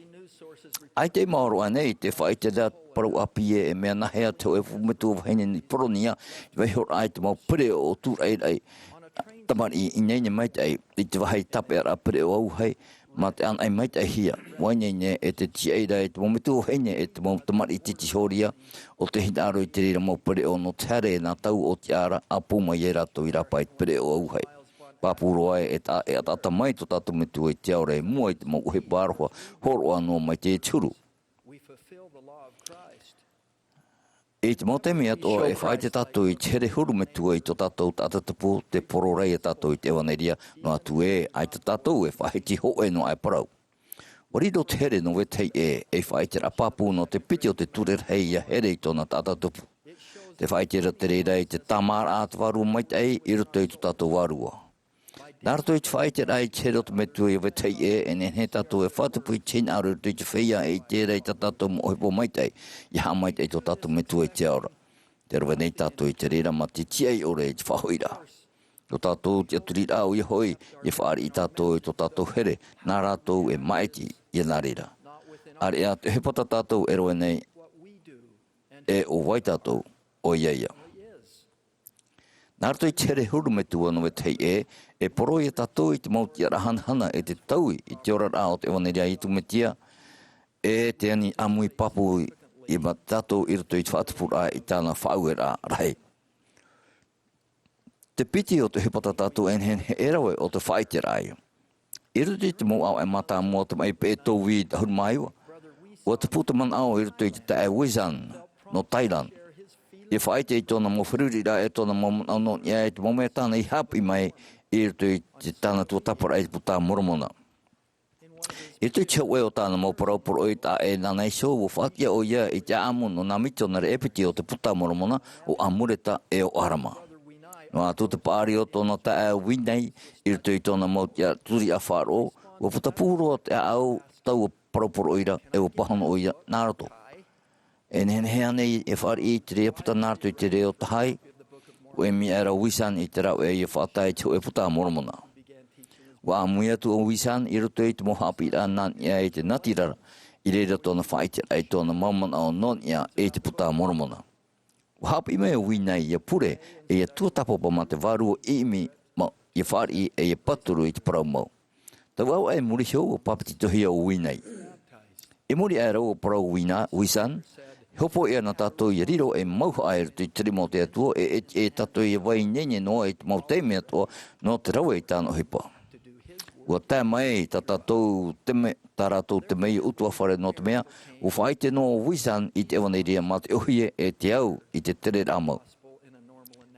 Ai te maoro anei te whaite rea parau api e mea nahea teo e fumetu o whaine ni poronia, i waihor ai te mau pere o tūrei rei, tamari i neine maitai, i te wahai tape ara pere o auhei, ma te an ai maitai hia, wainene e te tieira e te mometu o heine e te mau tamari i titi horia, o te hinaro i te rira mau pere o no tere nā tau o te ara, a puma i e rato i rapa i pere o auhei. Papuroa e tata mai to tatu metu e te aure mua i te mau uhe pāroa, horo anō mai te turu. E te mau temi ato e whai te tatu i tere huru metu e to tatu tatatapu te pororei e tatu i te ewaneria no atu e ai te tatu e whai ti hoe no ai parau. Warido tere no wetei e whai te rapapu no te piti o te turerhei a here i tōna tatatapu. Te whai te raterei te tamara atwaru mai te i roto i to tatu warua. Nārto i te whaite rai tere o te metu i wetei e he tatu e whatupu i tēn aru i te whia e te rei ta tatu mo ohipo maitei i ha maitei to tatu metu e te aura. Te rawa nei tatu i te reira ma te tiai ore i te whahoira. To tatu te aturi rau i hoi i whaari i tatu i to tatu here, nā rātou e maiti i nā reira. Are ea te hepata tatu e roe nei e o wai tatu o iaia. Nārto i tere huru metu anu e tei e poro i tato i te mauti ara hanhana e te taui i te ora rā o te waneria i tu metia, e te ani amui papu I matato I roto I te whaatapura I tāna whauera rahi. Te piti o te hipata tātou hen he erawe o te whaitera ai. I roto I te mo au e mata mua te mai pe tō wi hur maiwa. O te puta man au I roto I te tae Wizan no Thailand. I whaite I tōna mo whirurira e tōna mo anō ia e te mo mea tāna I hapi mai I roto I te tāna tua tapara I te puta moromona. I te chewe o tāna mo paraupuro I tā e nana I so o whakia o ia I te amu no nā mito na re epiti o te puta moromona o amureta e o arama. No a tū te pāri o tōna tae winei I roto I tōna mo tia turi a wharo o puta pūro o te au tau o paraupuro ira e o pahano o ia nā roto. E hea nei e whari I te rea puta nā roto I te reo tahai o e mi era wisan I te rau e whaatai te o e puta moromona. Wa Amuiraa tu o wisan I roto I te mohapira nan ia I te natirara I reira tōna whaitera I tōna maumana o non ia e te puta moromona. Wa hapi me o winai ia pure e ia tuatapopa ma te waru o imi ma ia whari e ia paturu I te parau mau. Tau au e muri hio o papiti tohia o winai. E muri aera o parau wisan, hopo ia na tātou ia riro e mauha aera tu I tirimo te atua e tātou ia vai nene noa I te mau teime atua no te rawe I tāna hipa. Ua tā mai tā tātou tāratou te mei utua whare no te mea, u whaite no wisan I te ewaneiria ma te ohie e te au I te Eperera mau.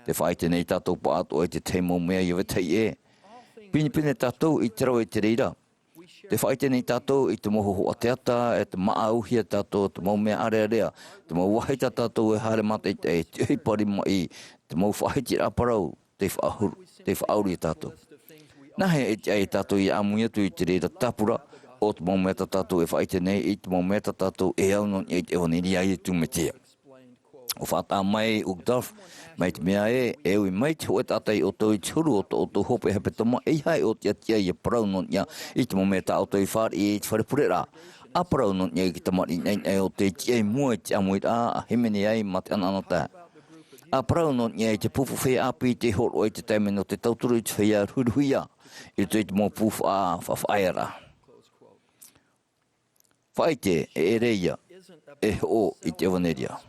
Te whaite nei tātou pa ato e te teimo mea I wetei e. Pine tātou I te rau e te reira. Te whaite nei tātou I te moho hoa teata, e te maauhia tātou, te mau mea area, te mau waheita tātou e hare mata I te hipari mai, te mau whaiti raparau, te whauri tātou. Nahe e te ai tātou I Amuiraa tu I te reira tapura, o te mau mea tātou e whaite nei, I te mau mea tātou e au non I te ewaniri ai tu me tea. O whata mai ugdaf, mai te mea e ui mai te hoe tātai o tō I turu o tō hope hepe toma, e hai o te atia I parau non ia, I te mau mea tā o tō I whare I te whare purera'a. A parau non ia I ki tamari nei o te tia I mua I te Amuiraa, a himene ai ma te ananata. A parau non ia I te pupu whea api te horo I te taime no te tauturu I te whea ruruia. I te mō pufu a whawhaera. Whaite e reia e o I te ewaneria.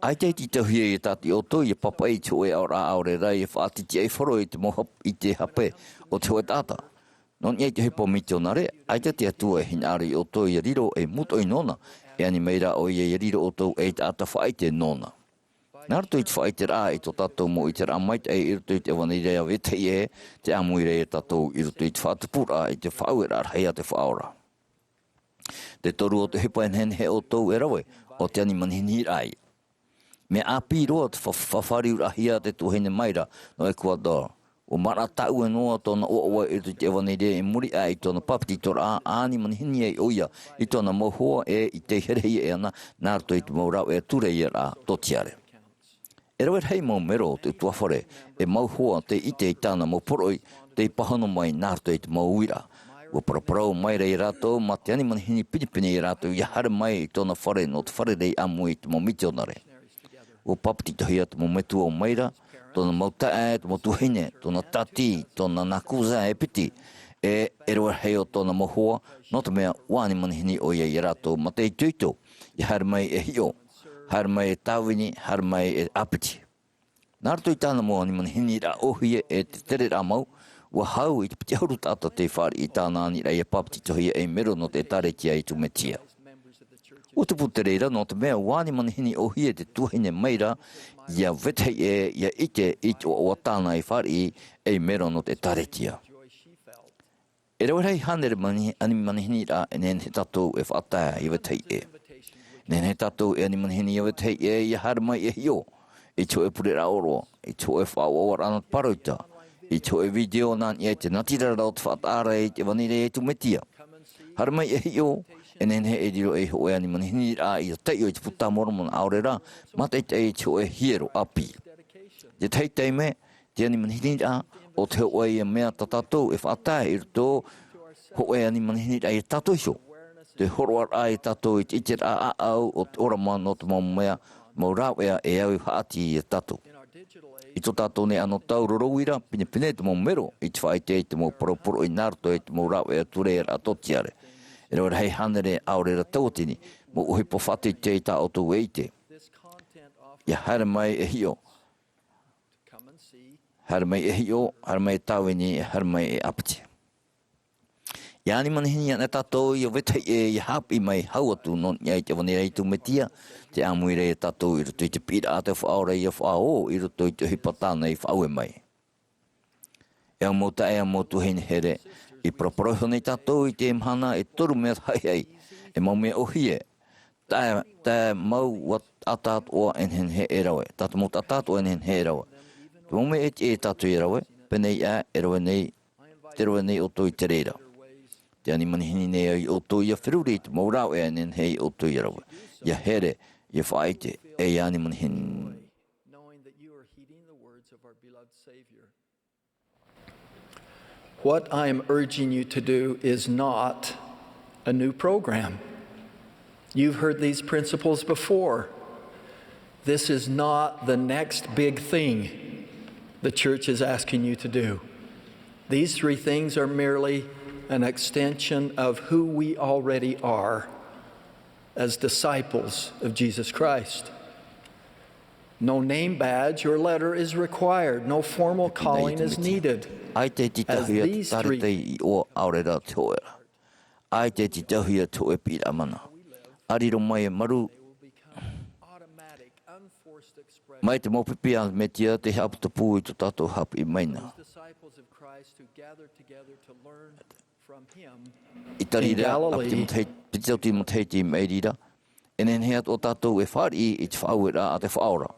Ai te iti tauhia I tāti o tō I papa I te oe aura aure rai e whaatiti e whoro I te moha I te hape o te hoe tāta. Non ia I te hipo miti o nare, ai te atua e hinari o tō I riro e muto I nona, e ani meira o I riro o tō e tāta whaite nona. Nārtu I te whaitera I tō tātou mo I te rāmaita e I roto I te wanirea wetei e te Amuiraa e tātou I roto I te whaatapura I te whauera rahi a te whaora. Te toru o te hipa hen he o tōu e rawe o te ani manihini rai. Me api roa te whawhari rahi a te tuhene maira no Ecuador. O mara tau e noa tōna oawa I roto I te wanirea e muri a I tōna papiti tora a ani manihini e oia I tōna mohoa e I te herei e ana nārtu I te maurau e ture I rā totiare. E rawe hei mau mero te tuawhare e mau hoa te ite I tāna mau poroi te pahano mai nārtu I te mau uira. Ua paraparau mai rei rātou ma te ani manihini pinipini I rātou I hare mai I tōna whare no te whare rei amu I te mau mitionare. Ua papiti tahia te mau metua o maira, tōna mau tae, te mau tuhine, tōna tati, tōna nakuza e piti. E rawe hei o tōna mau hoa, no te mea wāni manihini o ia I rātou ma te ituito I hare mai e hio. Har mai e tāwini, har mai e apiti. Nārtu I tāna mo ani manihini rā ohie e te Eperera mau, ua hau I te piti hauru tāta te whare I tāna ani rei e papiti tohia e mero no te taretia I tu metia. O te putereira no te mea wāni manihini ohie te tuhine meira, ia vetei e, ia ite o tāna I whare e mero no te taretia. E rau rei hanere ani manihini rā e nen he tātou e whaataa I vetei e. Nen he tātou e ani manihini e vetei e I hara mai e hio. I tō e purera'a oro, I tō e whaoawar ana parauta, I tō e video nan I te natirara o te whaatara I te wanire e tu metia. Hara mai e hio, e nen he e riro e ho e ani manihini rā I te teio I te puta moromona aurera, mata I te e tō e hiero api. Te teitei me, te ani manihini rā, o te ho e mea tātou e whaataa I rito, ho e ani manihini rā I tātou iso. Te horoar ai tātou I te itera a au o te orama no te mau mea mau rāwea e au haati I tātou. I tō tātou ne ano tau rorowira pine te mau mero I te whaite I te mau paroporo I nārto I te mau rāwea ture a totiare. E rau hei hanere aurera tautini mo uhi po whate te ta o tu eite. Ia hara mai e hio. Hara mai e hio, hara mai taueni, hara mai e apati. Ia ni manihini ana tātou i o weta i hapi mai hau atu non iai te wanera i tu metia, te Amuiraa e tātou i roto i te pira a te whaora i a whaao, i roto i te hipatana i whaue mai. E au mota e au motu hene here, i proporoho nei tātou i te mhana e toru mea hai, e mau mea ohie. Tā mau wat atat o en he e rawe, tātou mot atat o en he e rawe. Te mau mea e tātou e rawe, penei a e rawe nei, te rawe nei o toi te reira. Te ani manihini nei ai o toi a whiruri, te mau rau e en hei o toi e rawe. Ia here, ia whaite, e ani manihini. What I am urging you to do is not a new program. You've heard these principles before. This is not the next big thing the church is asking you to do. These three things are merely an extension of who we already are as disciples of Jesus Christ. No name badge or letter is required. No formal calling is needed. Ai te titahia tarete i o Aurera Tuha'a. Ai te titahia to Eperera mana. Ariro mai e maru. Mai te mopipia me tia te hapu te pū i tu tātou hapu i maina. I tarira, ap te pitau ti motei meirira. Enen heat o tātou e whari i te whaauera a te whaora.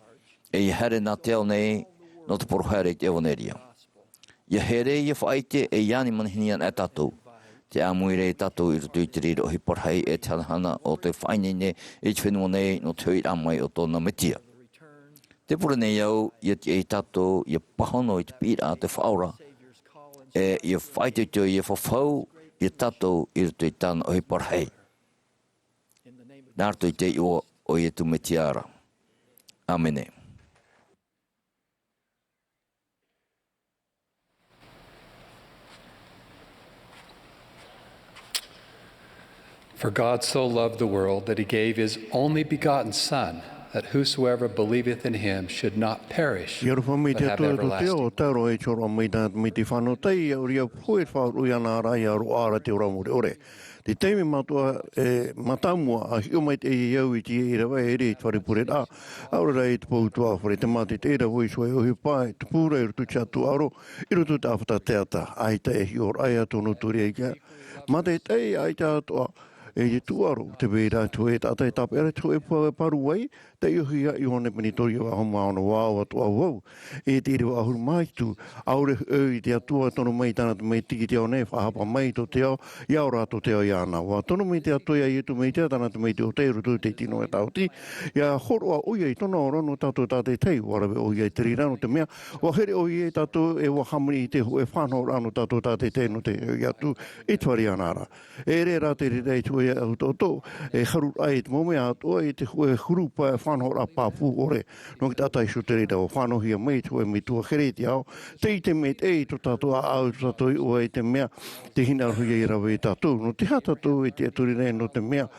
E i here nā teo nei no te porohere i te ewaneria. Ia here i a whaite e iani manihinian e tātou. Te Amuiraa e tātou i roto i te riro hi porhei e talahana o te whainene e te whenua nei no te hui ramai o tōna metia. Te pura nei au i te e tātou i a pahono i te pira a te whaora. E i a whaite tō i a whawhau i a tātou i roto i tāna o hi porhei. Nārto i te o i e tu metiara. Amene. For God so loved the world that he gave his only begotten Son, that whosoever believeth in him should not perish, but have everlasting life. Te teimi matua matamua a hiumai te iau i te e rawa e rei whare purera'a. Aura e te poutua whare te mate te era hoi soe ohi pai, te pūra i rutu chatu aro, i rutu te awhata teata. Ai te e hior aia tono turi e kia. Mate te ai te atua e te tuaro, te veira tu e tata e tapera tu e paru wai, te iuhi a i hone penitori wa homa ona wao atua wau. E te iri wa ahuru mai tu, aure i te atua tono mai tana te mei tiki te au nei, whahapa mai to te au, iau rato te au iana. Wa tono mei te atua ia i tu mei te tana te mei te o te rutu te tino e tauti, ia horo a oia i tono o rano tātou tātou tei, warawe oia i te rirano te mea, wa here oia i tātou e wa hamani i te hu e whanau rano tātou tātou tei no te iatu i tuari anara. E re rā te rirei tu e autoto, e haru ai te mome atua i te hu e hurupa e whanau ra pāpū ore, no ki tātai su te rira o whanau hia mei tu e me tua here te au, te i te me te i to tātou a au tātou i ua i te mea, te hina hui i rawe i tātou, no te hatatou i te aturi nei no te mea,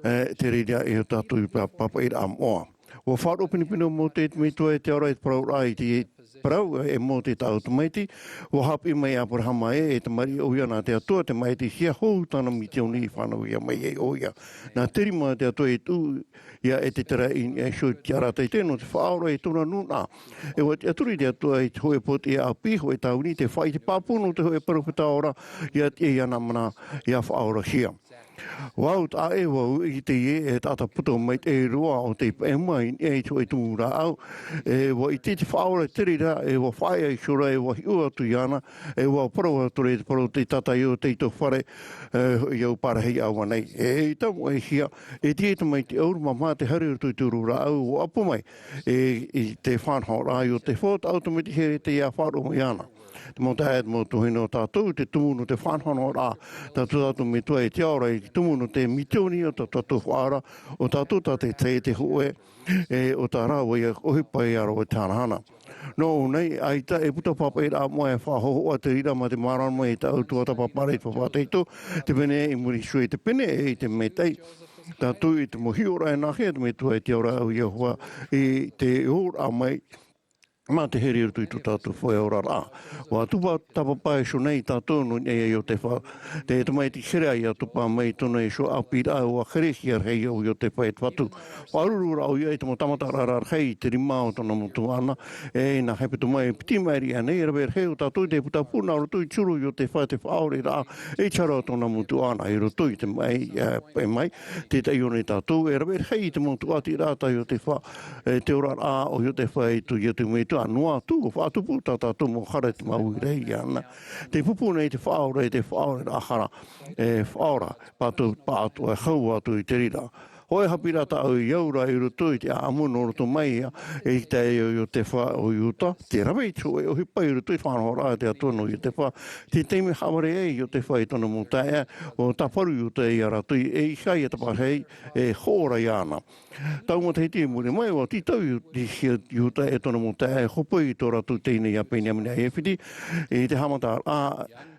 te rira i o tātou i papa i ra amoa. O wharo pinipino mo te me tua e te ora i te parau rai te parau e mo te tau tumaiti, o hapi mai a porahama e te mari o ia nā te atua te mai te hia hou tana mi te oni i whanau ia mai e o ia. Nā terima te atua e tū ia e te tera i e shoi te arata i tēno te whaora e tōna nuna. E wa te aturi te atua i te hoe poti e api hoe tauni te whai te pāpuno te hoe parupita ora ia te iana mana ia whaora hia. Wau ta e wau i te e tata puto mai te roa o te e mai e to e tūra au e wa i te whaora tirira e wa whaia i shura e wa hiua tu iana e wa parawa tore te paro te tata i o te ito whare i au parahei awa nei e tamu e hia e te mai te auru mama te hari o tu tūrura au o apu mai i te whanhau rai o te whota automati here te ia wharo mo iana. Te mo tae mo tuhino tātou, te tumunu te whanhono rā, tātou me tua e te aura i tumunu te mitioni o tātou whaara, o tātou te te hoe, o tā rāua i ohipa i aro o tānahana. No, nei, ai ta e puta papa i rā moe whahoho a te rira ma te maran moe i ta autua ta papare i whawhateito, te pene i muri sui te pene e te metei. tātou I te mohi ora e nāhea te me tua e te ora au ia hoa I te ora mai mā te heri rutu I tu tātou whae ora rā. Wā tupa tapa pae so nei tātou no nei o te wha. Te tamai ti khere ai tupa mai tona e so Amuiraa o a khere ki ar hei au I te whae whatu. Wāruru rau ia I te mo tamata rara ar hei te rima o tona mo tuana. E nā hepe tu mai piti mairi anei e rawer hei o tātou te puta puna o tui churu I te whae te whaore rā. E chara o tona mo tuana e roto I te mai e mai. Te tei o nei tātou e rawer hei te mo tuati rātai o te wha. Te ora rā o te whae tu ia te mei tu noa tu whaatupu tātātou mo hara te Amuiraa ana. Te pupu nei te whaore ahara whaora pātu e hau atu I te rira. Hoi hapira ta au iaura I roto I te amuno roto mai e te o te wha o iuta. Te rawe tu e o hipa I roto I whanahora te atono I te wha. Te teime haware e I o te wha I tona mo tae o taparu iuta I arato e ikai e tapahei e hora I ana. Tau mo te hiti mure mai o titau iuta e tona mo tae e hopo I tō ratu teine ia peina mina e whiti. E te hamata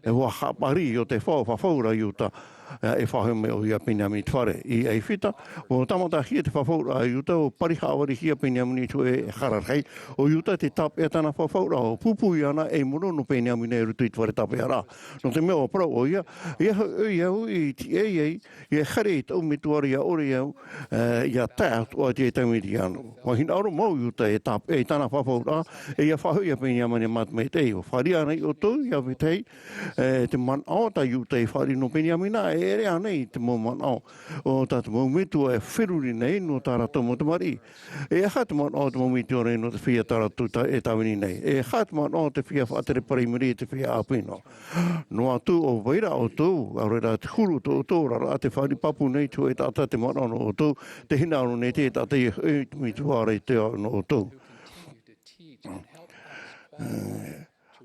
e wa hapari o te whaura iuta. E whahome o ia Penyamini Tuare I ei whita. O tamata hia te whawhaura a iuta o parihawari hia Penyamini tu e hararhei. O iuta te tap e tana whawhaura o pupu I ana e muno no Penyamini e rutu I tuare tape ara. No te mea o parau o ia. Ia au I ti ei ia hare I tau me tuare ia ore iau ia tāt o te taumiri anu. Wa hina aro mau iuta e tap e tana whawhaura e ia whahu ia Penyamini matmei tei. O whari ana I o tau ia vitei te man aota iuta e whari no Penyamina e ere anei te mo manao o tātu mo mitu e whiruri nei no tārato mo te mari. E hat manao te mo mitu ore no te whia tārato e tawini nei. E hat manao te whia whaatere parimiri te whia apino. No atu o waira o tō, aurera te huru tō rara te whari papu nei tu e tāta te manao no o tō, te hina aro nei te tāta I e mitu are te no o tō.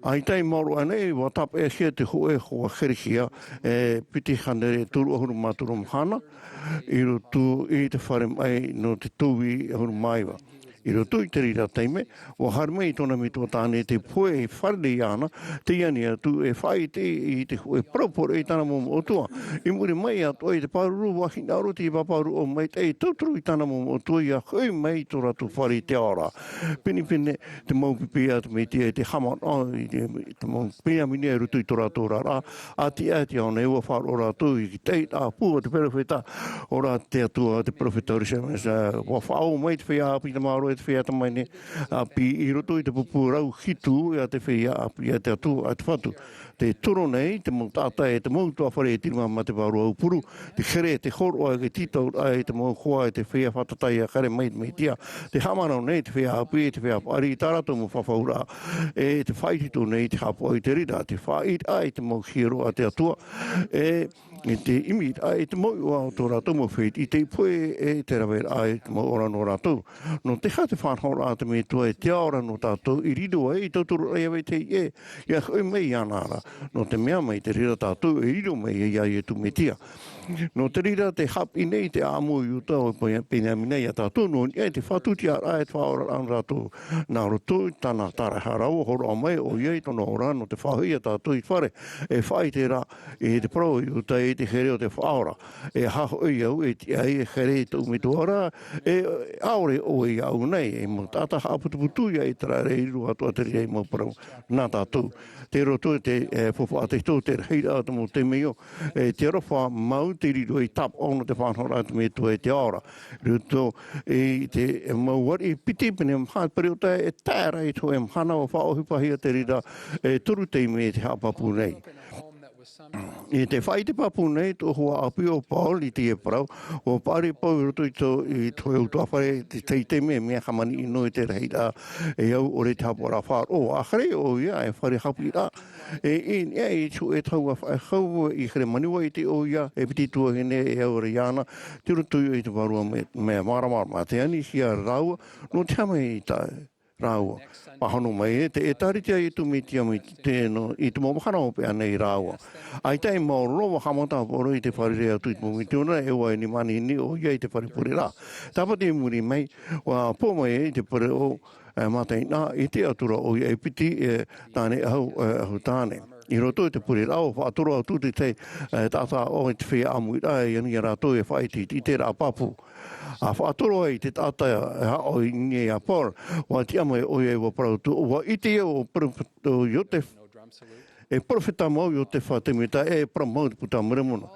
Ai tai moro anei wa tap e hia te hoe hoa kherihia e piti hanere turu ahuru maturu mhana I rotu I te whare mai no te tūwi ahuru maiwa. I roto I te rira teime, o harmei tona mitua tāne te poe e wharere I ana, te iani atu e whai te I te e propore I tana momo otua. I muri mai atu e te paruru wahina aro te paparu o mai te e tauturu I tana momo otua I a hui mai to ratu whare te ora. Pini te maupipi atu me te haman I te Penyamini e rutu I to ratu rara, a te ana e ua wharo ratu I te a pua te perofeta, ora te atua te profetorisa, wa whao mai te whia api te maro e te whia tamaine api I roto I te pupurau hitu e a te whia api e te atu a te whatu. Te toro nei, te mau tāta e te mau tua whare e tirima ma te waru au puru, te khere te horo e titau e te mau hoa e te whia whatatai a kare mai tia. Te hamarau nei, te whia api e te whia ari tarato mo whawhaura e te whaitito nei, te hapo I te rira, te whait ai te mau hiro a te atua e te imi ai te mau o tō rātou mo wheit I te poe e te rawer ai te mau ora no rātou. No te ha te whanhora a te me tua e te ora no tātou I rido ai I tauturu ai awe te e. Ia hui mei anara. No te mea mai te rira tātou e rido mei e iai e tu me tia. No te rira te hapi nei te āmo I uta o Penyamini a tātou no e te whatuti ara e te whaora an rātou. Nā roto tāna tāra harau horo a mai o iei tono ora no te whahui a tātou I whare. E whai te rā e te pro I uta e te here o te whaora. E haho I au e te ai e here tau me tuara e aore o I au nei. E mo tāta haputuputu ia e tera reiru atua te rei mo parau. Nā tātou. Te roto te popo a te tō te reira atu mo te meo. E te rofa mau te riro I tap ono te whanhora atu me tu e te ora. Roto e te mauari piti pene mhaa periota e tāra I to e mhana o whaohupahia te rira e turu te me te hapapu nei. E te whai te papu nei tō hua api o Pauli te e parau, o pare pau roto I tō e utua whare te mea kamani ino I te reira e au o re te hapora whār. O ahare o ia e whare hapi rā. E ea e tū e tau a whae hau I khere maniwa I te o ia e piti tua hene e au re iana, te roto I te warua mea maramara te ani hia raua, no te hama I tae. Rāua. Pahano mai te e taritia I tu mitia mai te no I te momahana o pēa nei rāua. Ai tai mau rowa hamata poro I te wharerea tu I te momitiona e wai ni mani ni o ia I te whare purera'a. Tāpate muri mai, wa pō mai I te pure o mātai nā I te atura o ia e piti e tāne au tāne. I roto te purera'a o whaatoro au tūti te tata o te whea Amuiraa e ani rātou e whaiti i te rā papu. A whaatoro ai te tata o i nge a por, wa ti ama e oia e wa parau tu, wa ite e o te e profeta mau o te whatemita e pramau te puta mremono.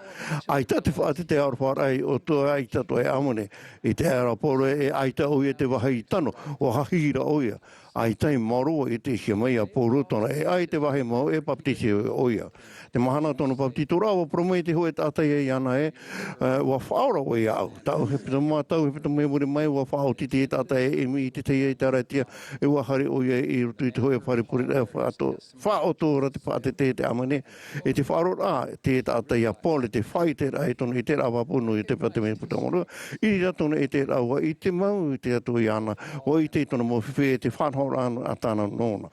Aita te whaate te arawharai o to aita to e amone i te arawhoro e aita oia te wahi tano o hahira oia. Aita i maroa i te hia mai a pōrotona e ai te wahi mau e paptisi oia. Te mahana tono paptito rawa promei te hoe tātai e ana e wa whaora oi au. Tau hepita mā tau hepita me muri mai wa whao titi e tātai e mi i te te e taratia e wahari oia i rutu i te hoe paripuri e whao tōra te whaate te amane e te whaarora te tātai a pole te whai te rai tono i te rawa pono i te pate me puta moro. I ratona i te rawa i te mau i te atu i ana o i te tono mo whiwhi e te whanho rāna a tāna nōna.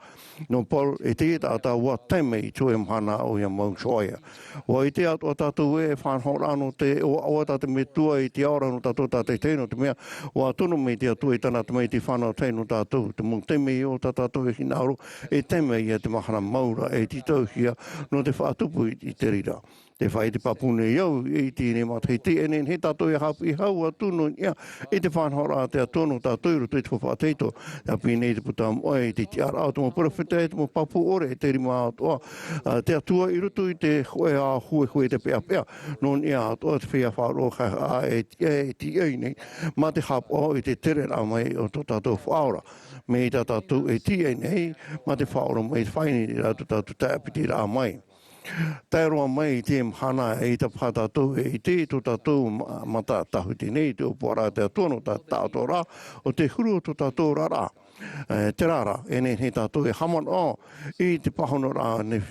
No Paul, e te tātā wā teme i tue mhana o ia mau soia. Wa i te atua tātou e whanho rāno te o tātou me tua i te aora no tātou tātou teino te mea. Wa tono me te atua i tāna te mei te whanau teino tātou. Te mung teme i o tātou e hinauro e teme i a te mahana maura e titau hia no te whaatupu i te rira. Te whai te papune iau i tine matai te enen he tātou e hapu i hau atuno ia e te whanhora te atono tātou i rutu i te whawhateito. Te apine i te putam oe i te tiara au tumo profeta e tumo papu ore e te rima atua. Te atua i rutu i te hoe a hue te pea pea. Non ia atua te whea wharoka a e ti nei. Ma te hapu o i te terera mai o tō tātou whaora. Me i tātou e ti nei ma te whaora mai whaini i rātu tātou te apiti rā mai. Tai roa mai i te mhana e i ta pātātou e i te tō tātou mata tahu te nei te opora te atono ta tātou rā o te huru o tō tātou rara. Te rara e nei he tātou e haman o i te pahono rā ne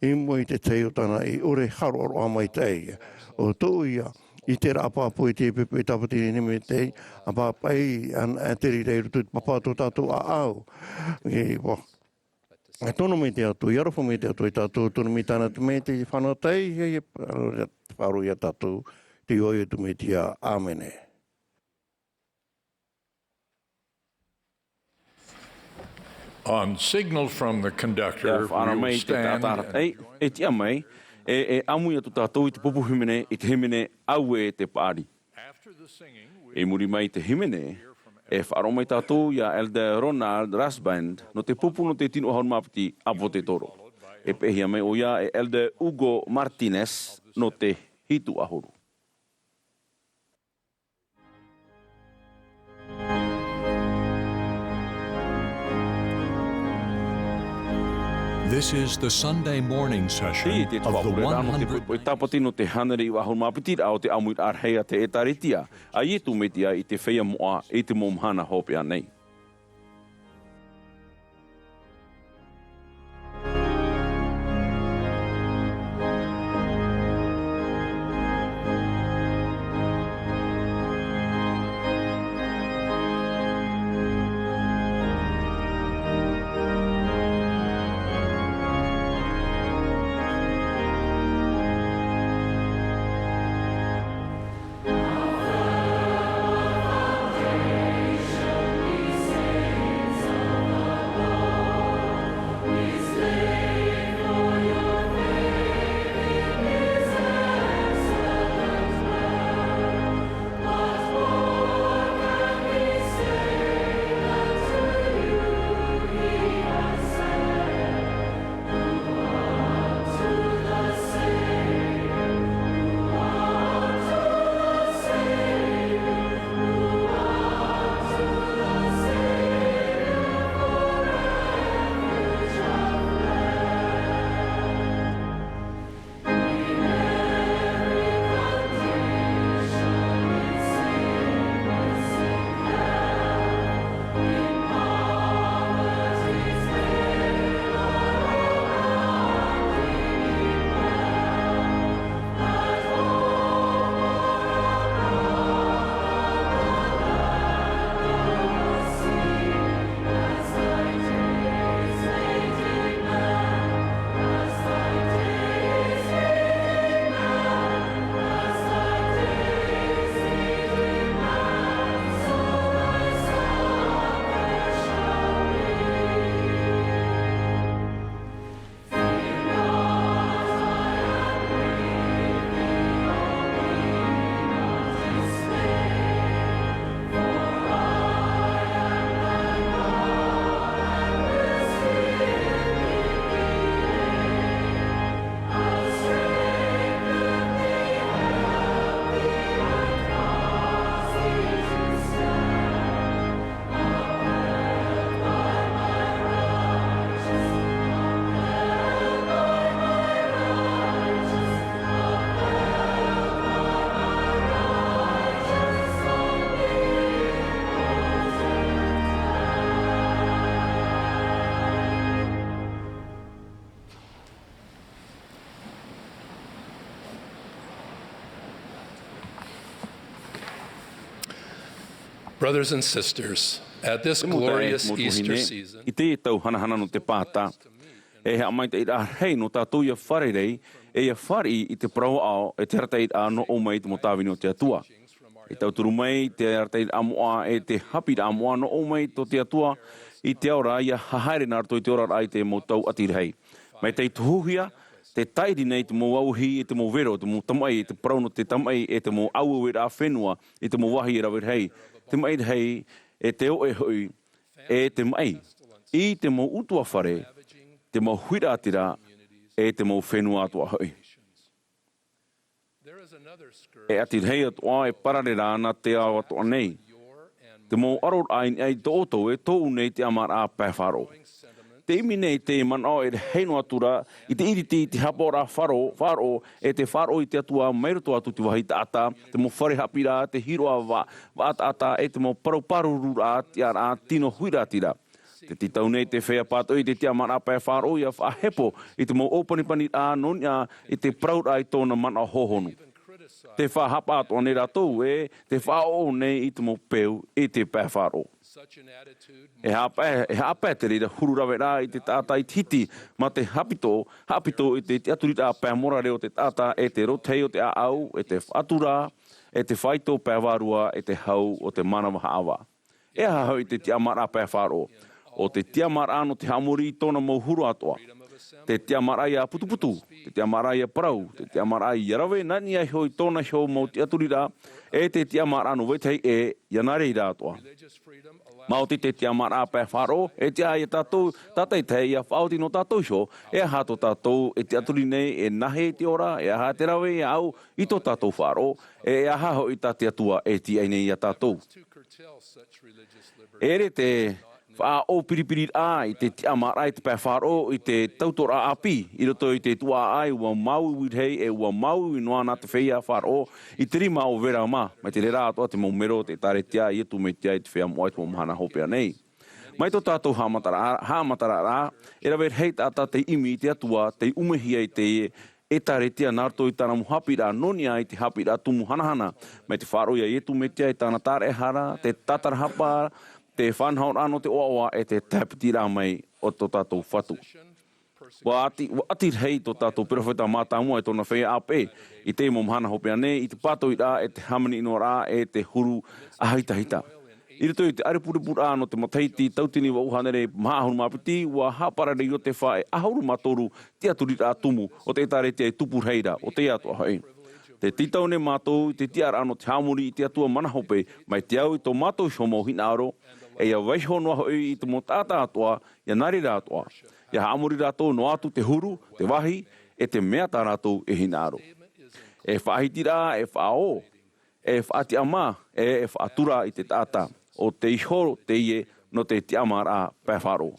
i mo i te teo tana i ore haro roa mai tei o tō ia i te rāpāpo i te pepe tapatini ni me tei a pāpai an te rei rutu i papātou tātou a au. E tono me te atu, i arofo me te atu i tātou, tono me tāna te me te whanatei, hei wharu ia tātou, te oia tu me te a āmene. On signal from the conductor, we will stand and... E tia mai, e amuia tu tātou i te pupu himene, i te himene au e te pāri. E muri mai te himene, e whaaro mai tātou ia Elder Ronald Rasband no te pupu no te tino haun mapiti apo te toro. E pehia mai o ia e Elder Hugo Martinez no te hitu ahuru. This is the Sunday morning session of the 100... E tapati no te hanere i wahon mapitira o te Amuiraa hea te etaritia. A ietu metia i te whea moa i te momhana hopea nei. Brothers and sisters, at this glorious Easter season, I te tau hana no te pāta. E hea mai te ira hei no tātou ia whare rei, e ia whare I te prau ao, e te harata I no o mai te motawini o te atua. E tau turu mai, te harata I amoa, e te hapi I amoa no o mai to te atua, I te ora ia hahaere nā rto I te ora ai te motau atirhei. Mai te tuhuhia, te tairi nei te mo auhi, e te mo vero, te mo tamai, e te prau no te tamai, e te mo au e rā whenua, e te mo wahi e rawe hei. Te mai hei, e te o e hui, e te mai. I te mo utua whare, te mo huira atira, e te mo whenua atua hui. E atirhei atua e pararera ana te au atua nei. Te mo aror ai tōtou e tōu nei te amara pēwharo. Te imi nei te manao e heino atura, I te iriti te hapora wharo, e te wharo I te atua meiroto atu te wahi tāta, te mo whare hapira, te hiroa wa ata, e te mo paraparurura te ara tino huira tira. Te titau nei te whea pāto I te tia mana pē wharo ia whahepo, I te mo opanipani a nonia, I te praura I tōna mana hohonu. Te whahapa atoa nei rātou te whao nei I te mo peu I te pē wharo. E hapa te reira hururawe rā I te tāta I titi, ma te hapito I te aturita pē mora reo te tāta, e te rotei o te au, e te whatura, e te whaito pē warua, e te hau o te mana maha awa. E hahau I te tiamara pē wharo, o te tiamara no te hamuri tōna mau huru atoa. Te tiamara ia putuputu, te tiamara ia parau, te tiamara ia rawe, nani ai hoi tōna hio mau te aturira, e te tiamara no wetei e ianarei rā atoa. Mauti te tiamara pē wharo, e te ai tātou, tātai te ia whaoti no tātou hio, e hato tātou e te aturi nei e nahe te ora, e aha te rawe e au, I tō tātou wharo, e aha hoi tā te atua e ti ai nei ia tātou. Ere te wha o piripiri a I te tiamara I te pē wharo I te tautora api, I roto I te Tuha'a ai ua mau wirhei e ua mau I noa nā te whea wharo I te rima o vera ma, mai te rera atoa te maumero te taretia I etu me tia I te whea moai te mahana hopea nei. Mai tō tātou hāmatara rā, e rawe hei tāta te imi I te atua, te umehia I te e taretia nārto I tāna muhapira, nonia I te hapira tumu hanahana, mai te wharo ia etu me tia I tāna tarehara, te tatarahapa, te whanhau ano te oaoa e te tapiti rā mai o tō tātou whatu. Wa atir hei tō tātou perowheta mātāmua e tōna whea ape I te mo mahana hopea nei, I te pātoi rā e te hamani ino rā e te huru ahitahita. I rito I te aripuripura ano te mataiti tautini wa uhanere mahahuru mapiti wa haparare I o te whae ahuru matoru te aturi rā tumu o te taretia I tupur heira o te atua hei. Te titau ne mātou, te tiara ano te hamuri I te atua manahope, mai te au I tō mātou shomo hinaaro, e ia waiho noa hoi I te mo tāta atoa, ia nari rā atoa. Ia hamuri rātou no atu te huru, te wahi, e te mea tā rātou e hinaaro. E whaahiti rā, e whaao, e whaati ama, e whaatura I te tāta, o te ihoro te ie no te tiama rā pēwharo.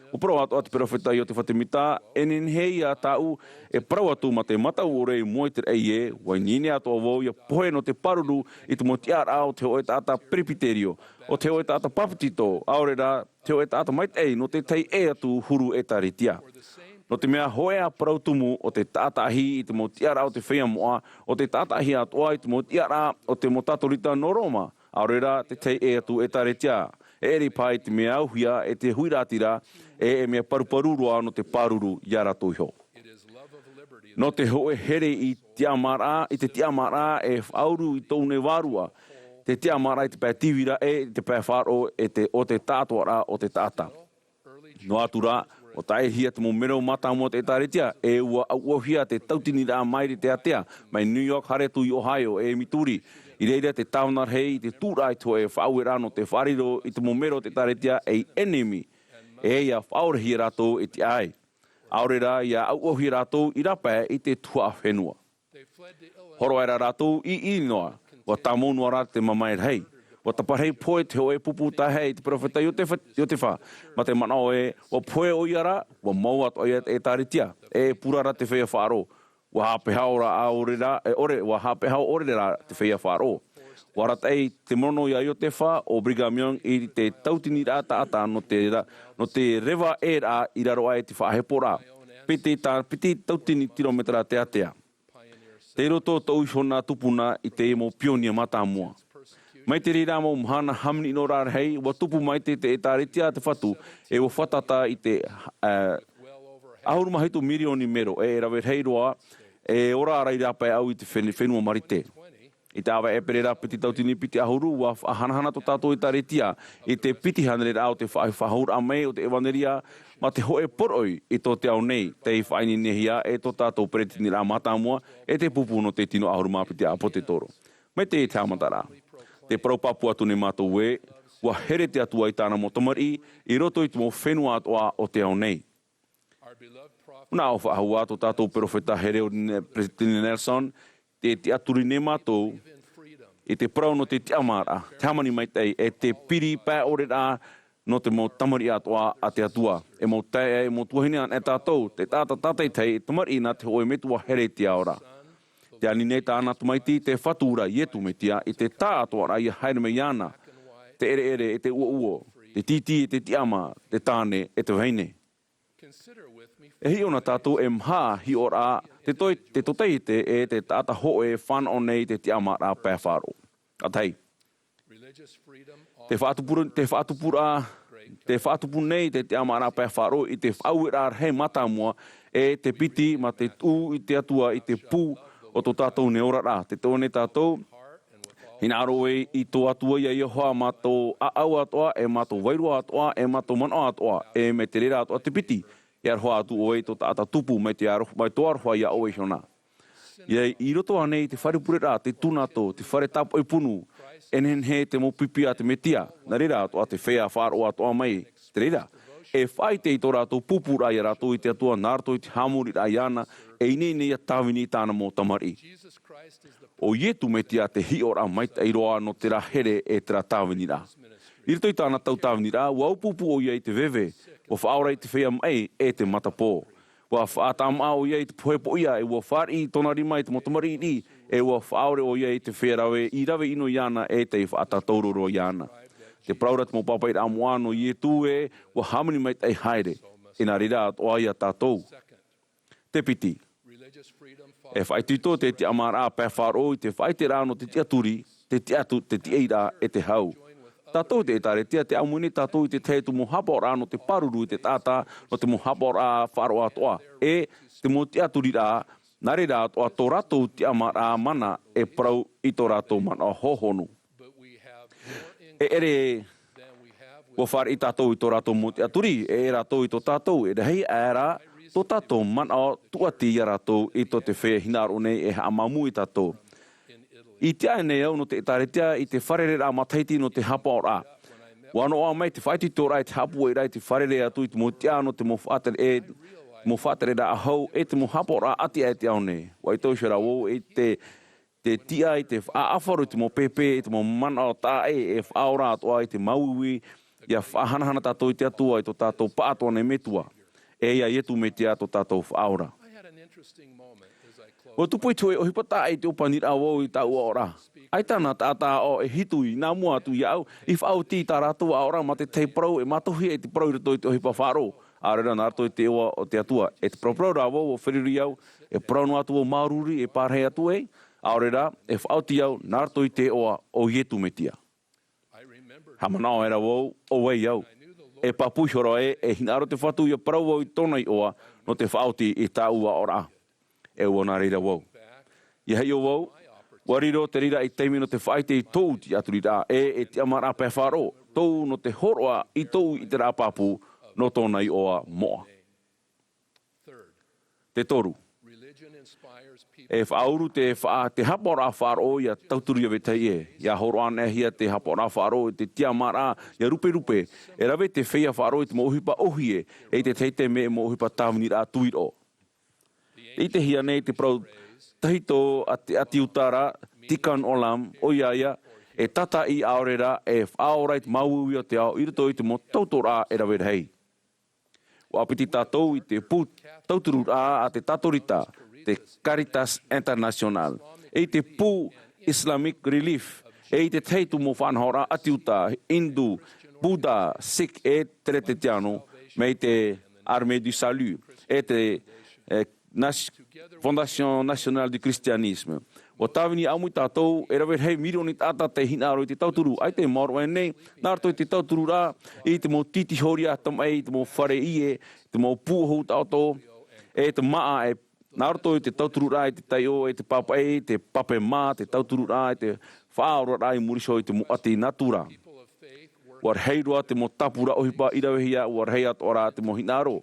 O parau atu ati perowheta I o te whatemita, e nenhei a tāu e parau atu ma te matau o rei moiter e ie, wai nini atu o wau ia pohe no te paruru I te mo tiara o te oe tāta peripiterio, o te oe tāta papitito, aorera te oe tāta maitei no te tei e atu huru e taritia. No te mea hoe a parau tumu o te tāta ahi I te mo tiara o te whea moa, o te tāta ahi atua I te mo tiara o te mo tatorita no Roma, aorera te tei e atu e taritia. E eri pai te mea auhia e te huiratira e mea paruparurua no te paruru I a rātou iho. No te hoe here I te tiamara e whauru I tōne wārua, te tiamara I te pē tivira e te pē wharo o te tātuara o te tāta. No atura, o tae hia te mo mero mātāmua te taretia, e ua auhia te tautini rā mairi te atea, mai New York haretu I Ohio e Mituri, I reira te tāunar hei, te tūrai toa e whauera no te whariro I te momero te taretia e enemy, e ia whaorehi rātou I te ai. Aorera ia auohi rātou I rapa I te Tuha'a whenua. Horoaira rātou I Illinois, wa tāmonua rā te mamair hei. Wa taparhei poe te hoe pupu ta hei te perowheta I o te wha. Ma te manao e, wa poe o iara, wa mauat o ia e taretia, e purara te whea whaaro. Wa hapeha ora aorera e ore wa hapeha orera te whea whaaro. Wa ratei te mono ia I o te wha o Brigham Young I te tautini rā tāta no te rewa e rā I raro ai te whahepora. Piti tautini kilometra te atea. Te roto tau hona tupuna I te mo pionia mātāmua. Mai te rira mo mhana hamni no rar hei, wa tupu mai te tāretia te whatu, e o whatata i te ahuru mahitu mirioni mero, e rawe hei roa, e ora arai rapai au i te whenua marite. I te awa Eperera piti tautini piti ahuru, wa hanahana to tātou i tāretia, i te piti hanere au te whahur a mei o te ewaneria, ma te hoe poroi i tō te au nei, te i whaini nehia, e tō tātou peretini rā matamua, e te pupu no te tino ahuru mapiti a po te toro. Mai te te amatara. Te parapapu atu ne mātou e, wa here te atua i tāna mo tamari, i roto i te mo whenua atoa o te au nei. Una au whaahua tō tātou perofeta here o Presidente Nelson, te aturi ne mātou, i te parau no te amara, te hamani mai tei, e te piri pā ore rā, no te mo tamari atoa a te atua. E mo tei, e mo tuahine an e tātou, te tāta tātei tei, tamari nā te hoe metua here te aora. Te ani nei tāna tumaiti, te whatura i etu me tia, i te tā atoa rai haere me iana, te ere e te ua, te titi e te tiama, te tāne e te veine. E hi ona tātou e mha hi ora, te totei te e te tāta hoe whan o nei te tiama rā pēwharo. Atei. Te whaatupu nei te tiama rā pēwharo i te whauera hei matamua e te piti ma te tū i te atua i te pū o tō tātou ne ora rā. Te tōne tātou, hina aro e i tō atua ia hoa ma tō aau atoa, e ma tō wairua atoa, e ma tō mana atoa, e me te rera atoa te piti. Ia roa atu oe tō tāta tupu mai tō aroha ia oe hona. Ia i roto anei te whare purera'a, te tuna tō, te whare tapo e punu, enen he te mo pipi a te metia, na rera atoa te whea wharo atoa mai, te rera. E whai te i tō rātou pupura ia rātou i te atua, nā rātou i te hamuri rā iana, e inei a tāwini i tāna mō tamari. O ietu metia te hi ora mai te iroa no te rā here e te rā tāwini rā. I rito i tāna tau tāwini rā, ua upupu o ia i te vewe, o whaora i te whea mai e te matapō. Ua whaatama o ia i te pohepo ia, e ua whari i tōna rima i te motamari i, e ua whaore o ia i te whea rawe, i rawe ino iana e te whaatatauroro iana. Te praurat mo papai rā moano i e tū e, ua hamani mai tei haere, e nā rira atoa ia tātou. Te piti. E whaitito te te amara pēwharo i te whaite rā no te tiaturi, te tiatu, te tieira e te hau. Tātou te etaretia te amuini tātou i te teitu mo hapora no te paruru i te tāta no te mo hapora wharo atoa. E te mo tiaturi rā, nare rā atoa tō ratou te amara mana e prau i tō ratou mana hohonu. E ere ua whare i tātou i tō ratou mo tiaturi, e ratou i tō tātou, e rehei ēra tō tātou mana tuati i ratou i tō te whea hinaro nei e hamamu i tātou. I te aene au no te etaretia i te wharere rā mataiti no te hapa o rā. Wano a mai te whaiti tō rā i te hapu e rā i te wharere atu i te motia no te mo whatere rā ahau e te mo hapa o rā ati e te au nei. Wai tau shara wou e te tia i te whaafaro i te mo pepe i te mo mana o tā e whaora atoa i te mauiwi ia whahanahana tātou i te atua i tō tātou pātoa nei metua. E ia ietu me tia tō tātou whaora. O tupu i tue o hipata e te upanira wau i tā ua ora. Ai tāna tātā o e hitu i nā mua atu i au, i whau tī tā rātua ora ma te tei prau e matohi e te prau rito i te hipa whāro. Ārera nā rātua i te ua o te atua. E te prau rā wau o whiriri au, e prau no atu o māruri e pārhei atu e. Ārera e whau ti au nā rātua i te ua o ietu me tia. Hamanao era wau o wei au. E papuhoro e hinaro te whatu i a prau wau i tōna i oa no te whau ti i tā ua ora. E ua nā reira wau. I hei o wau, wariro te rira i teimi no te whaite i tōu ti aturi rā, e te amara pēwharo, tōu no te horoa i tōu i te rāpapu no tōna i oa moa. Te toru. E whauru te hapora wharo ia tauturi ave tei e, ia horoan e hia te hapora wharo i te tiamara, ia rupe rupe, e rawe te whea wharo i te mohipa ohie, e te teite me mohipa tāwini rā tuiro. I te hia nei te prau tahito ati utara, tikan olam, o iaia, e tata i aorera e whaorait mauui o te ao, i rito i te mo tautora e rawe hei. O apiti tātou i te pūt tauturu rā a te tatorita, te Caritas International, e te pū Islamic Relief, e te teitu mo whanhora ati uta, Hindu, Buddha, Sikh e tere te tiano, me te Armée du Salut, e te Fondation Nationale du Christianisme. O tāwini amui tātou, e rawe hei milioni tāta te hinaro i te tauturu. Ai te maoro e nei, nārato i te tauturu rā, i te mō titi hori atam ei, te mō whare ie, te mō pūho tātou, e te maa e nārato i te tauturu rā, i te taio, e te papa e, te pape mā, te tauturu rā, i te whaaro rā i muriso i te mō ati natura. War hei roa te mō tapura ohipa irawehia, war hei ato rā te mō hinaro.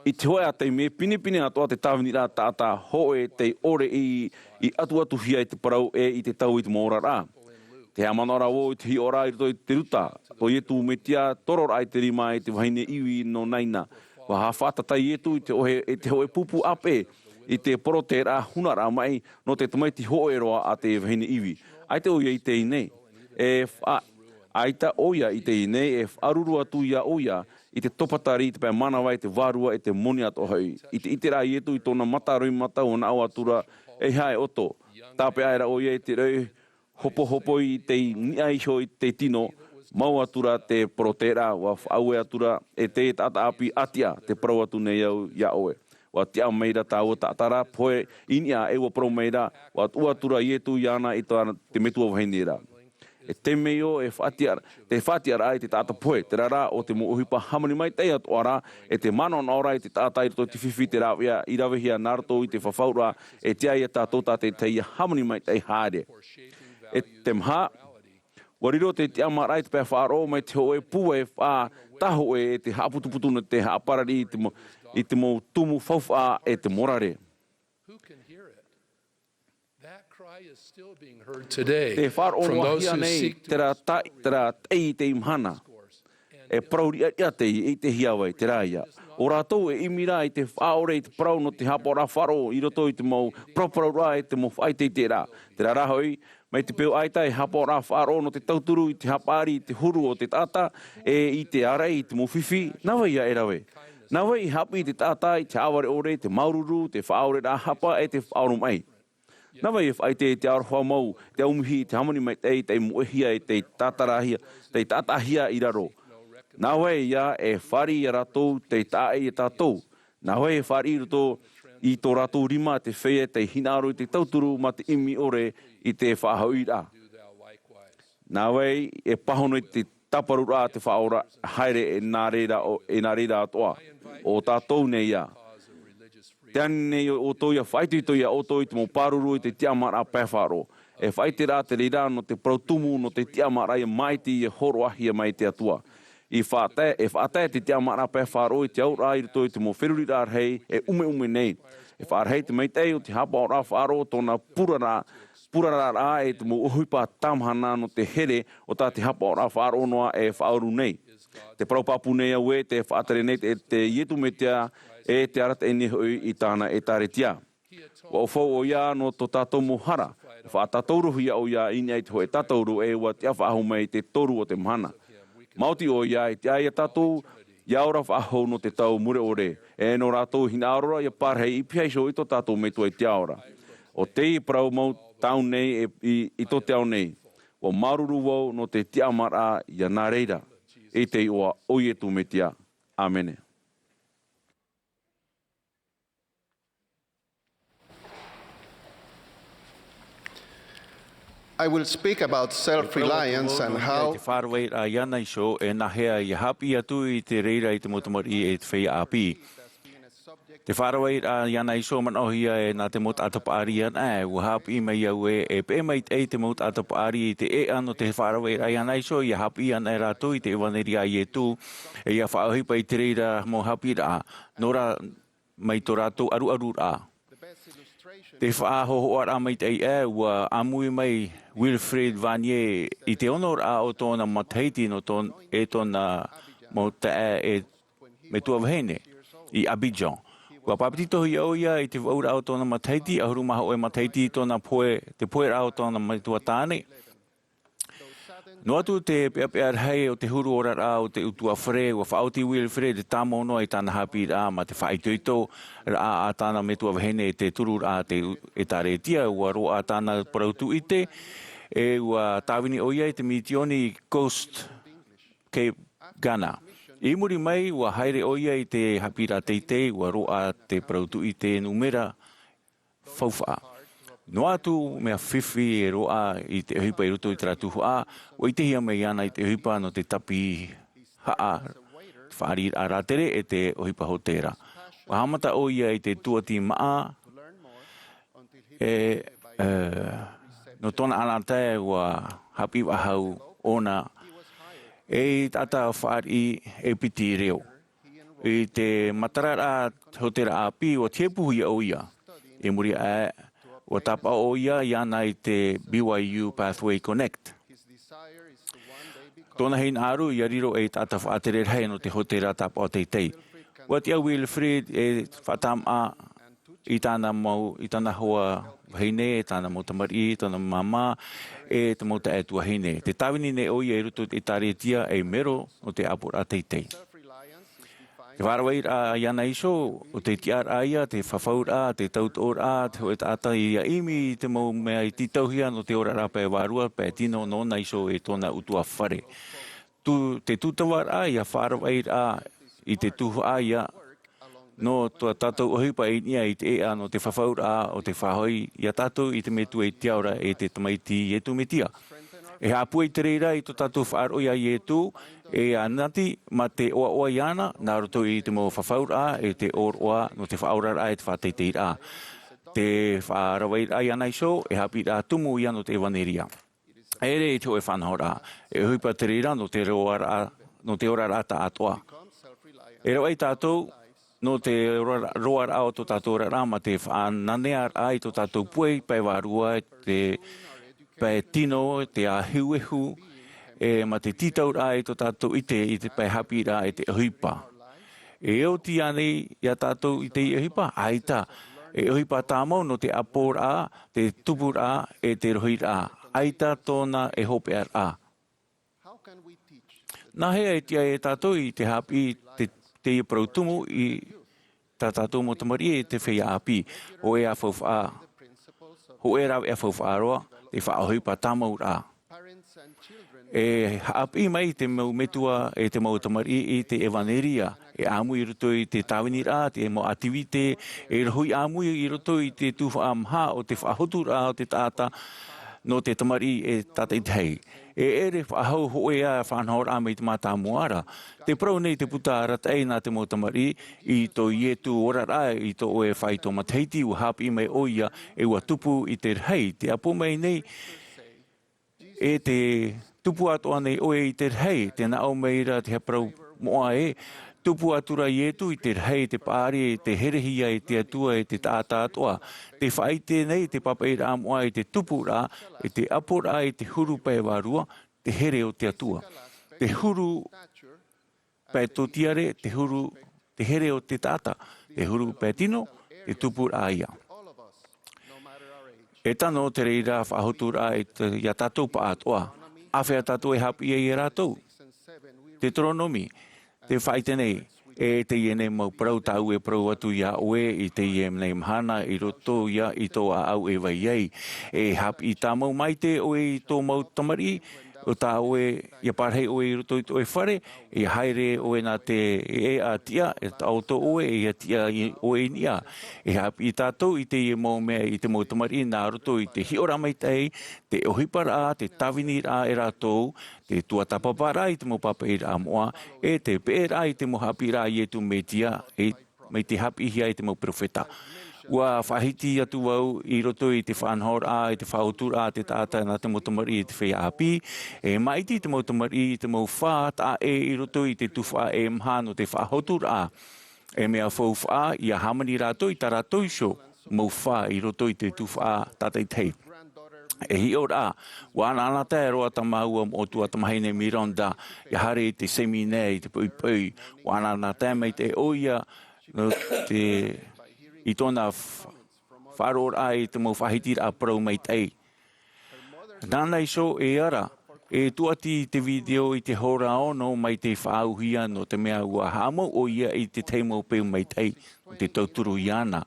I te hoa te me pinipini atoa te tāwini rā tātā hoe te ore i atu hia i te parau e i te tau i te mōra rā. Te hea manora o i te hi ora i rito i te ruta. To ietu me tia toror ai te rima i te wahine iwi no naina. Wa ha whātatai ietu i te hoe pupu ape i te poro te rā huna rā mai no te tamaiti hoe roa a te wahine iwi. Ai te oia i te inei. Ai ta oia i te inei e arurua tu ia oia i te topatari, i te pēr manawa, i te vārua, i te moni ato hau. I te ite rā ietu i tōna mataroi mata o na awatura e hae oto. Tāpe aera oia i te rau hopo i te nia iho i te tino, mau atura te porotera, wa whaue atura e te tata api atia, te parau atu nei au ia oe. Wa tia meira tā ua tātara, poe inia e ua parau meira, wa uatura ietu iana i te metua wahinera. E te meo e whatia rā i te tāta poe, te rara o te mo uhipa hamani mai tei atu ara, e te manon ora i te tāta i roto te whiwhi te rāwea, i rawehia nārato i te whawhaura, e te aia tātou tāte tei hamani mai tei haere. E te mha, wariro te amara i te pēr whaaro mai te hoe pue wha taho e te haputuputuna te haparari i te mo tumu whawha e te morare. Te whaaro ahia nei, tera tei te imhana, e prauri ia tei i te hiawai, te rāia. O rātou e imira i te whaore i te prau no te hapora wharo, i roto i te mau praprau rā e te mo whaitei te rā. Te rā rahoi, mai te peo aita e hapora wharo no te tauturu i te hapari i te huru o te tata, e i te arei i te mo whiwhi, nawa ia e rawe. Nawa i hapi i te tata i te aware ore, te maururu, te whaore rā hapa e te whaoro mai. Nawa i whaite te aroha mau, te aumihi, te hamani mai tei, te muehia e te tātarahia, te tātahia i raro. Nawa ia e whari i ratou, te tāe i tātou. Nawa e whari i rato i tō ratou rima, te whea, te hinaro i te tauturu, ma te imi ore i te whahau i rā. Nawa e pahono i te taparu rā te whaora, haere e nā reira atoa, o tātou nei ia. Te ane o toia whaiti toia o toi te mo paruru i te tiamara pēwharo. E whaiti rā te reira no te prautumu no te tiamara i maiti i horo ahia mai te atua. E whaatea te tiamara pēwharo i te aura i toi te mo whiruri rā rhei e ume nei. E whaarhei te meitei o te hapa o rā wharo tōna purera'a rā e te mo uhuipa tamhana no te here o tā te hapa o rā wharo noa e whaoru nei. Te praupapu nei au e te whaatere nei te ietu me tea e te arata e nihoi i tāna e tāretia. Wa o whau o ia no tō tātou mohara. Wha tātouru ia o ia i nei te hoe tātouru e ua te awhaahu mai te toru o te mahana. Mauti o ia i te aia tātou, ia ora whaahu no te tau mure ore. E no rātou hina aurora ia pārhei i piaisho i tō tātou me tua i te aora. O te i parau mau tau nei i tō te au nei. Wa maruru wau no te tiamara ia nā reira. E te oa oietu me tia. Amene. I will speak about self-reliance and how te whārawai a iana iso e nahea i hapi atu i te reira i te motamari e te whea api. Te whārawai a iana iso man ohia e nā te mot atapaari an ua hapi mai au e pe mai te mot atapaari i te e ano te whārawai a iana iso i hapi an e rātu i te iwaneri a i e tū e ia whaohipa i te reira mo hapi rā nora mai tō rātu aru rā. Te whaahoho ara mai te ua amui mai Wilfred Vanier i te honor a o tōna mataiti no tōna mo te e me tua wahene i Abidjan. Kua papitito hi au ia i te waura o tōna mataiti, ahuru maha o e mataiti tōna te poe rā o tōna maitua tāne. No atu te pea rahi o te huru ora rā o te utua whare, ua whaoti Wilfred te tāmo noa i tāna hapi rā ma te whaitoito rā a tāna metua wahene te turu rā e tāretia, ua roa tāna parautu i te, e ua tāwini o ia i te mitioni Coast Cape Ghana. I muri mai ua haere o ia i te hapi rā teitei, ua roa te parautu i te numera faufa. No atu mea whiwhi e roa I te hipa I roto I tera Tuha'a, o I te hia mei ana I te hipa no te tapi haa whaari a ratere e te ohipa hotera. Wa hamata o ia I te tuati maa no tona anatae wa hapi wahau ona e tata whaari e piti reo. I te matarara hotera api o tiepuhi o ia. E muri a o tapa o ia iana I te BYU Pathway Connect. Tōna hein aru I ariro e tata whaatere rei no te hotera tapa o teitei. Wa tia Wilfred e whatama I tāna mau, I tāna hoa heine, tāna mo tamari, tāna mama, e te mo te atua heine. Te tawini ne o ia I ruto I taretia e mero no te apura teitei. Te wharawai a iana iso, o te tiar a ia, te whawhaura, te tautor a, te hoe tata I a imi, te mo mea I titauhia no te ora rape warua, pe tino nona iso e tōna utua whare. Te tūtawar a ia wharawai a I te Tuha'a ia, no tua tātou ohipa I nia I te ea no te whawhaura o te whahoi, ia tātou I te metu e tiaura e te tamaiti e tu metia. E hapua I te reira I to tātou whaaro ia I e tu, e anati ma te oa oa iana, nā roto I te mo whawhaura e te or oa no te whaorara e te whateiteira. Te whaarawai a iana iso, e hapi rā tumu ia no te waneria. Ere e te oe whanahora, e huipa te reira no te ora rata atoa. E rawai tātou, no te roar ao to tātou rara ma te whaananear ai to tātou puei, pai warua, te pai tino, te ahiuehu, e ma te titaur ai to tātou I te pai hapi rā e te ahipa. E o ti anei ia tātou I te ahipa, aita, e ahipa tāmau no te apora, te tupura, e te rohira, aita tōna e hopear a. Nā hea e tia e tātou I te hapi, te ia prautumu I tātou mo tamari e te whea api, o e a whauwha, ho e rau e whauwha roa, te whaohipa tāmau rā. E api mai te mau metua e te mau tamari I te evaneria, e amui I roto I te tawini rā, te mo ativite, e rahui amui I roto I te tuwha amha o te whahotu rā o te tāta, no te tamari e tata I te hei. E ere whahau ho e a whanahor a mei te mata moara. Te prau nei te puta rata e nā te mo tamari I to ietu ora rā I to oe whai to mateiti u hapi mai oia e ua tupu I te rei. Te apo mai nei e te tupu atoa nei oe I te rei. Te nao meira te haprau moa e. Tupu atura ietu I te rei, te pāri, te herehia I te atua e te tāta atoa. Te whaite nei, te papeira amoa I te tupu rā, e te apora I te huru pai warua, te here o te atua. Te huru pai totiare, te huru, te here o te tāta. Te huru pai tino, te tupu rā ia. E tano te reira whahotu rā I te ia tātou pa atoa. Awhea tātou e hapi e rātou. Te tronomi. Te whaite nei, e te iene mau prau tau e prau atu ia oe I te iem nei mhana I roto ia I tō a au e vai ei. E hap I tā mau maite oe I tō mau tamari, o tā oe ia parhei oe I roto I tō e whare, e haere oe nā te e a tia, e tau tō oe e a tia oe nia. E hap I tātou I te ie mau mea I te mau tamari nā roto I te hiora mai tei, te ohipara, te tawini rā e rātou, te tuatapapara I te mo papai rā moa, e te pēra I te mo hapi rā I e tu meitia, e mei te hapi hia I te mo profeta. Ua whahiti atu wau I roto I te whanhor a, I te whautur a, te tāta nā te motamari I te whea api, e maiti te motamari I te mo wha ta e I roto I te tuwha e mhano te whahotur a. E mea whauwha I a hamani rātou I tā rātou iso, mo wha I roto I te tuwha tātai tei. E hi o rā, wana ana te roa tamaua o tua tamaheine Mironda, I hare I te semine I te pui pui, wana ana te mei te oia, no te I tōna wharor ai te mo whahitir a prau mai tei. Nāna iso e ara, e tuati te video I te hora ono mai te whauhia no te mea ua hamo o ia I te teimo peu mai tei, te tauturu iana.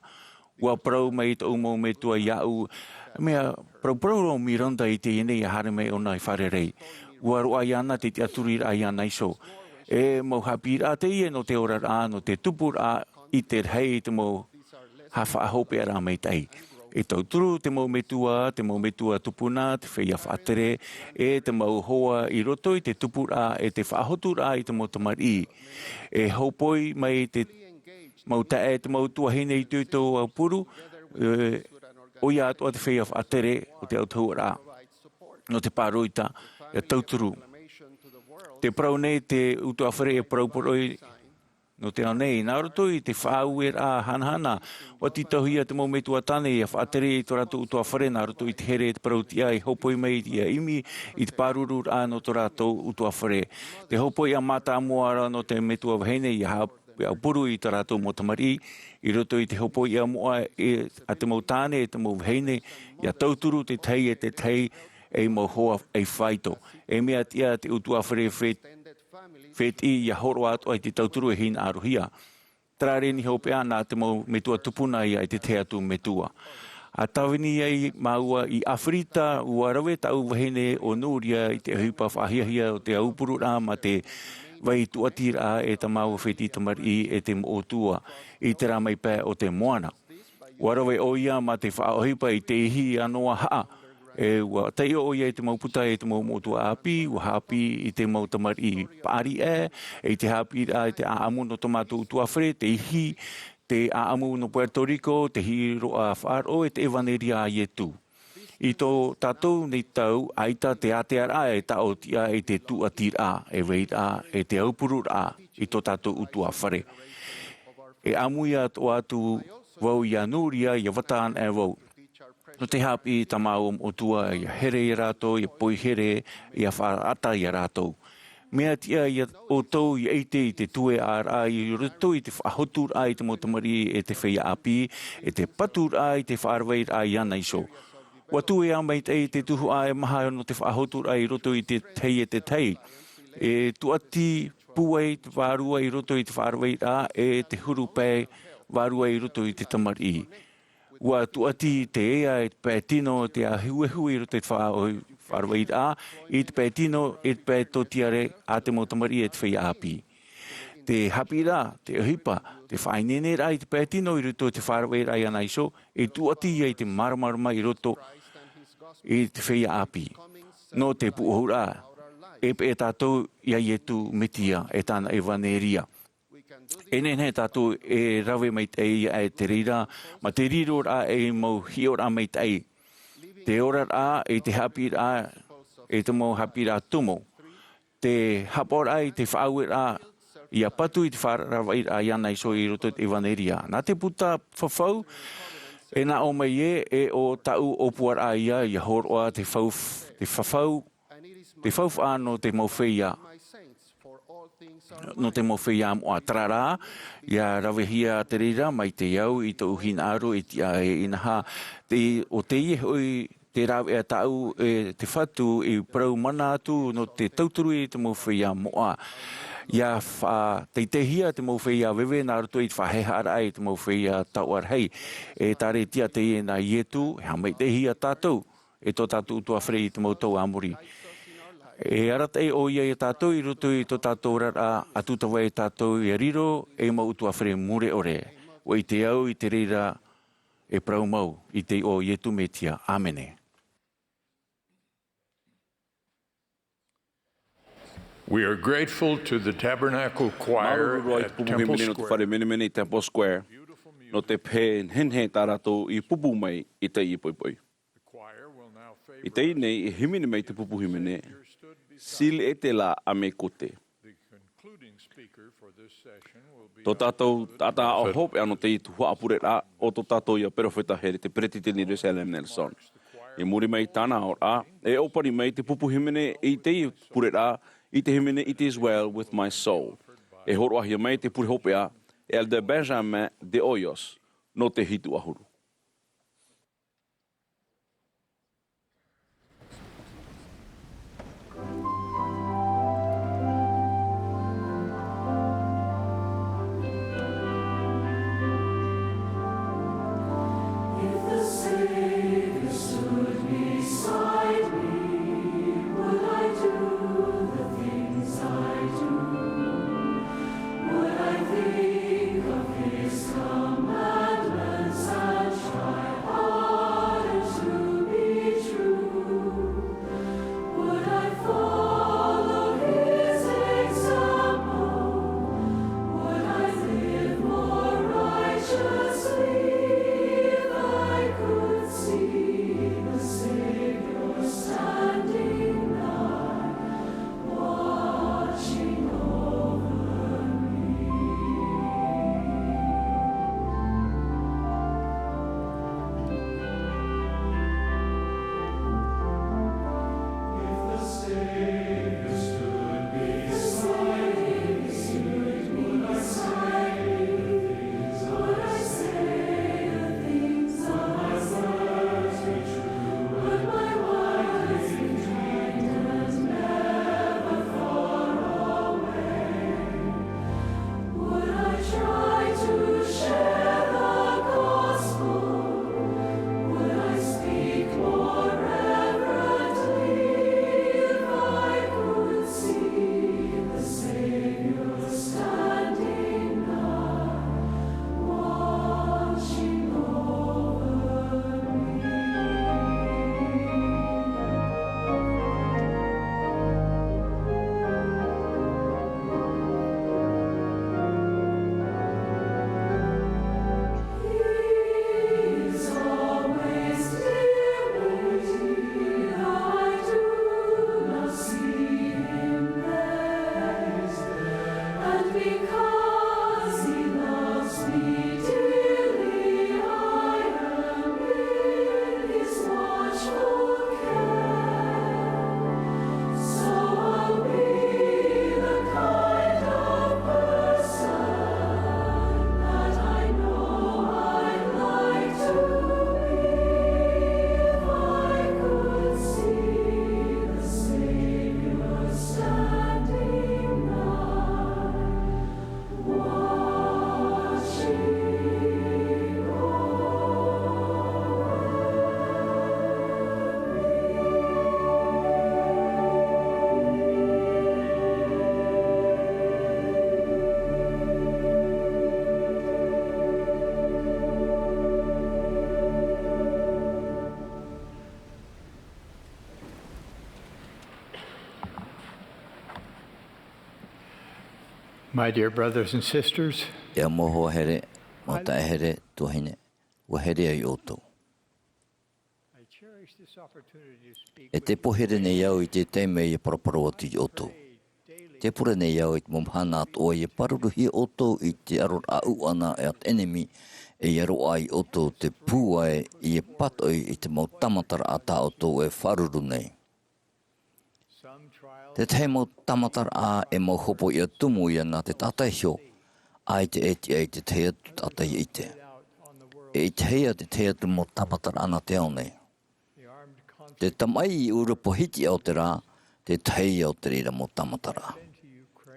Ua prau mai te umo me tua iau, mea prau o Miranda I te ine I hare mai ona I wharerei. Ua roa iana te te aturir a iana iso. E mau hapira te ie no te ora rā, no te tupur a I te rei te mo hawha ahope ara mai tei. E tauturu te mau metua tupuna, te whea whaatere, te mau hoa I roto I te tupura, te whaahotura I te mau tamari. E haupoi mai te mau tae, te mau tuahine I tūtou au puru, o ia atua te whea whaatere o te autauara. No te pāroita, e tauturu. Te prau nei te utuawhare e prau poroi, no te anei, nā roto I te whāuera hanahana, o ti tauhia te maumetua tane, e whaatere I tō rātou utua whare, nā roto I te here te parautia, I hopoi mai I imi, I te pāruru rā no tō rātou utua whare. Te hopoi a mata amuara no te metua wahene, I puru I tō rātou motamari, I roto I te hopoi a mua a te mautane, te mau wahene, I a tauturu te tei e te tei, e mau hoa e whaito. E mea tia te utua whare whet I horo atu ai te tauturu e hina arohia. Trare ni hopea nā te mau metua tupuna I te te atu metua. A tawini ai maua I Afrita, ua rawe tau wahene o Nuria I te hupa whahiahia o te aupuru rā ma te vai tuatira e ta mau wheti tamari e te mootua I te ramai pē o te moana. Ua rawe o ia ma te whaohipa I te ihi anoa haa. E ua tei o ia I te mauputa e te mau motua api, ua hapi I te mau tamari paari e te hapi I te aamu no tomato utuawhare, te ihi, te aamu no Puerto Rico, te hiro a whaaro e te evaneria I tu. I tō tātou nei tau, aita te ateara e tao tia e te tuatira, e reira, e te aupuru rā, I tō tātou utuawhare. E Amuiraa tō atu wau I anuria, I wataan e wau. No te hapi tamau o tua I here I rātou, I poi here, I a whaata I rātou. Mea tia I o tau I eite I te Tuha'a I roto I te whahotur ai te motamari e te whea api, e te patur ai te whaarwei ai ana iso. Wa Tuha'a mai te Tuha'a e maha no te whahotur ai roto I te tei e te tei. E tuati puai te wārua I roto I te whaarwei e te hurupei wārua I roto I te tamari. Ua tuati te ea e te pētino te ahuehu I roto I te whaarwei I te pētino e te pētotiare a te motamari e te whea api. Te hapira, te ahipa, te whainene rai te pētino I roto te whaarwei rai ana iso, e tuati I te maramarama I roto I te whea api. No te puohura, e tātou ia ietu metia e tāna evaneria. E nene tātou e rawe mai tei e te rira, ma te riro rā e mau hio rā mai tei. Te ora rā e te hapi rā, e te mau hapi rā tumo. Te hapo rā I te whaaue rā, I a patu I te whaarawai rā iana I so I roto te evaneria. Nā te puta whawhau, e nā o mai e o tau opua rā ia, I a horoa te whawhau, te whawha no te mau whea. No te mowhia mo atrara, ia rawehia te rira mai te iau I tō uhina aro I tia e inaha. O te hoi te rawe a tau e te whatu I prau mana atu no te tauturu I te mowhia moa. Ia te hia te mowhia wewe nā roto I te whahehara ai te mowhia tau arhei. E tare tia te e nā ietu, hea mai te hia tātou, e tō tātou utua whare I te mautau amuri. E arata e o ia I tātou I roto I tō tātou rara atutawa e tātou I riro e mau utua whare mure ore. O I te au I te reira e prau mau I te o ietu metia. Āmene. We are grateful to the Tabernacle Choir at Temple Square. No te pē henhe tā rātou I pupu mai I te I poipoi. I te nei I himine mai te pupu himine. Sile e te la a me kote. Tō tātou tata o hope ano te I Tuha'a purera'a o tō tātou I Eperera here te pretiteni Jerusalem Nelson. E muri mai tāna o rā, e opari mai te pupu himene I te I purera'a, I te himene It is well with my soul. E horoahia mai te puri hopea, el de Benjamin de Oyos, no te hitu ahuru. Think of His commandments and My dear brothers and sisters, E moho here, mo ta here tuhine, wa here ai oto. I cherish this opportunity to speak E te pohere ne iau I te teime I paraparo atu I oto. Te pure ne iau I te momhana atoa I paruruhi oto I te aror au ana e at enemy e aro ai oto te pūai I e patoi I te mau tamatara ata oto e wharuru nei. Te te mau tamatara a e mau hopo I a tumu I ana te tatai hio, ai te eti ai te te atu tatai I te. E I te hea te te atu mau tamatara ana te au nei. Te tamai I ura pohiti au te rā, te tei au te reira mo tamatara.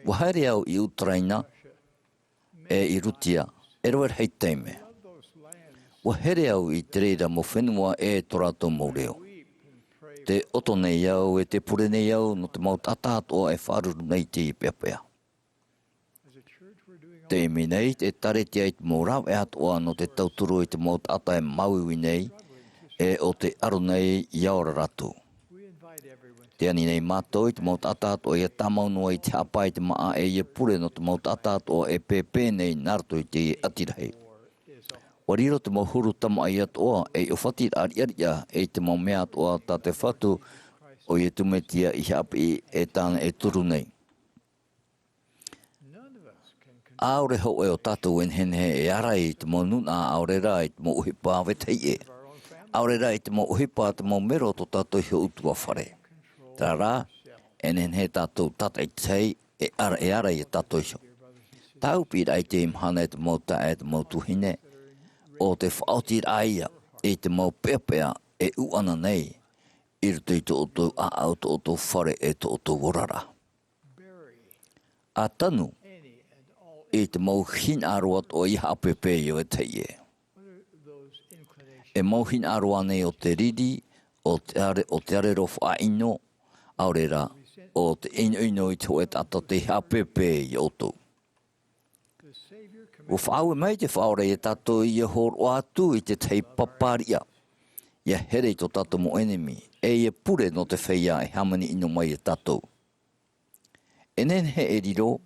Wahaere au I Ukraina, e I Rutia, e roer hei teime. Wahaere au I te reira mo whenua e torato mo reo. Te oto nei au e te pure nei au no te mau tatatoa e wharuru nei te I peapea. Te imi nei te tareti ai te mau rau e atoa no te tauturu I te mau tata e mauiwi nei, e o te aro nei I aora ratu. Te ani nei mātou I te mau tatatoa e tamau noa I te apa I te maa e pure no te mau tatatoa e pepe nei narto I te atirahi. Wariro te mau huru tama ai atoa e o whati ariaria e te mau mea atoa ta te whatu o I tumetia I hapi e tāna e turu nei. Aore ho e o tātou en henhe e arai te mau nuna aorera I te mau uhipa wetei e. Aorera I te mau uhipa te mau mero to tātou hio utua whare. Tā rā, en henhe tātou tata I tei e arai e tātou hio. Tāu pira I te imhana e te mau ta e te mau tuhine, o te whaotir aia e te mau peapea e uana nei, I ruto I to oto a au to oto whare e to oto worara. A tanu, e te mau hin aroat o I hapepe o e teie. E mau hin aroa nei o te riri, o te are ro whaino, aurera, o te ino I to e tata te hapepe I oto. O whaawe mai te whaore e tato I e horo atu I te tei paparia. Ia here to tato mo enemy, e pure no te whaia e hamani ino mai e tato. E nen he e riro,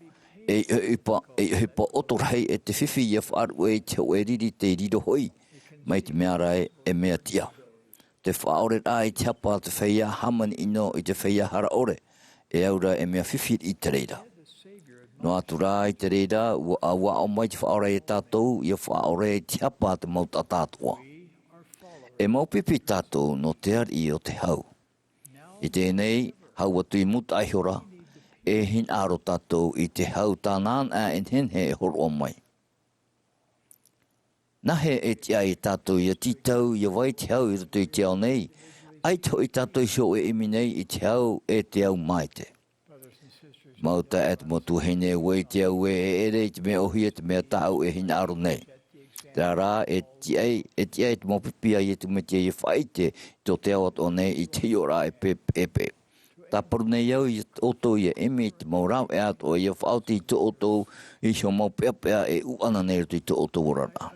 e hipa otorhei e te whiwhi ia whaaru e te o e riri te riro hoi, mai te mea rai e mea tia. Te whaore rai te hapa te whaia hamani ino I te whaia hara ore, e aura e mea whiwhi I te reira. No atu rā I te reira, ua o mai te whaore e tātou, ia whaore e te hapa te mau tātātua. E mau pipi tātou no te ari o te hau. I tēnei, hau atu I muta aihora, e hin aro tātou I te hau tānaan a en henhe e horo o mai. Nahe e te ai tātou I a titau, ia wai te hau I roto I te au nei, ai to I tātou sio e imi nei I te hau e te au mai te. Mauta et mo tu hene wei te au e ere I te mea ohi e te mea tau e hin aro nei. Tā rā e ti ai te mo pipia I te metia I whaite to te awat o nei I te ora e pepe. Tā paru nei au I oto I eme I te mau rau e ato I whauti I te oto I hio mau peapea e uana nei ruto I te oto orara.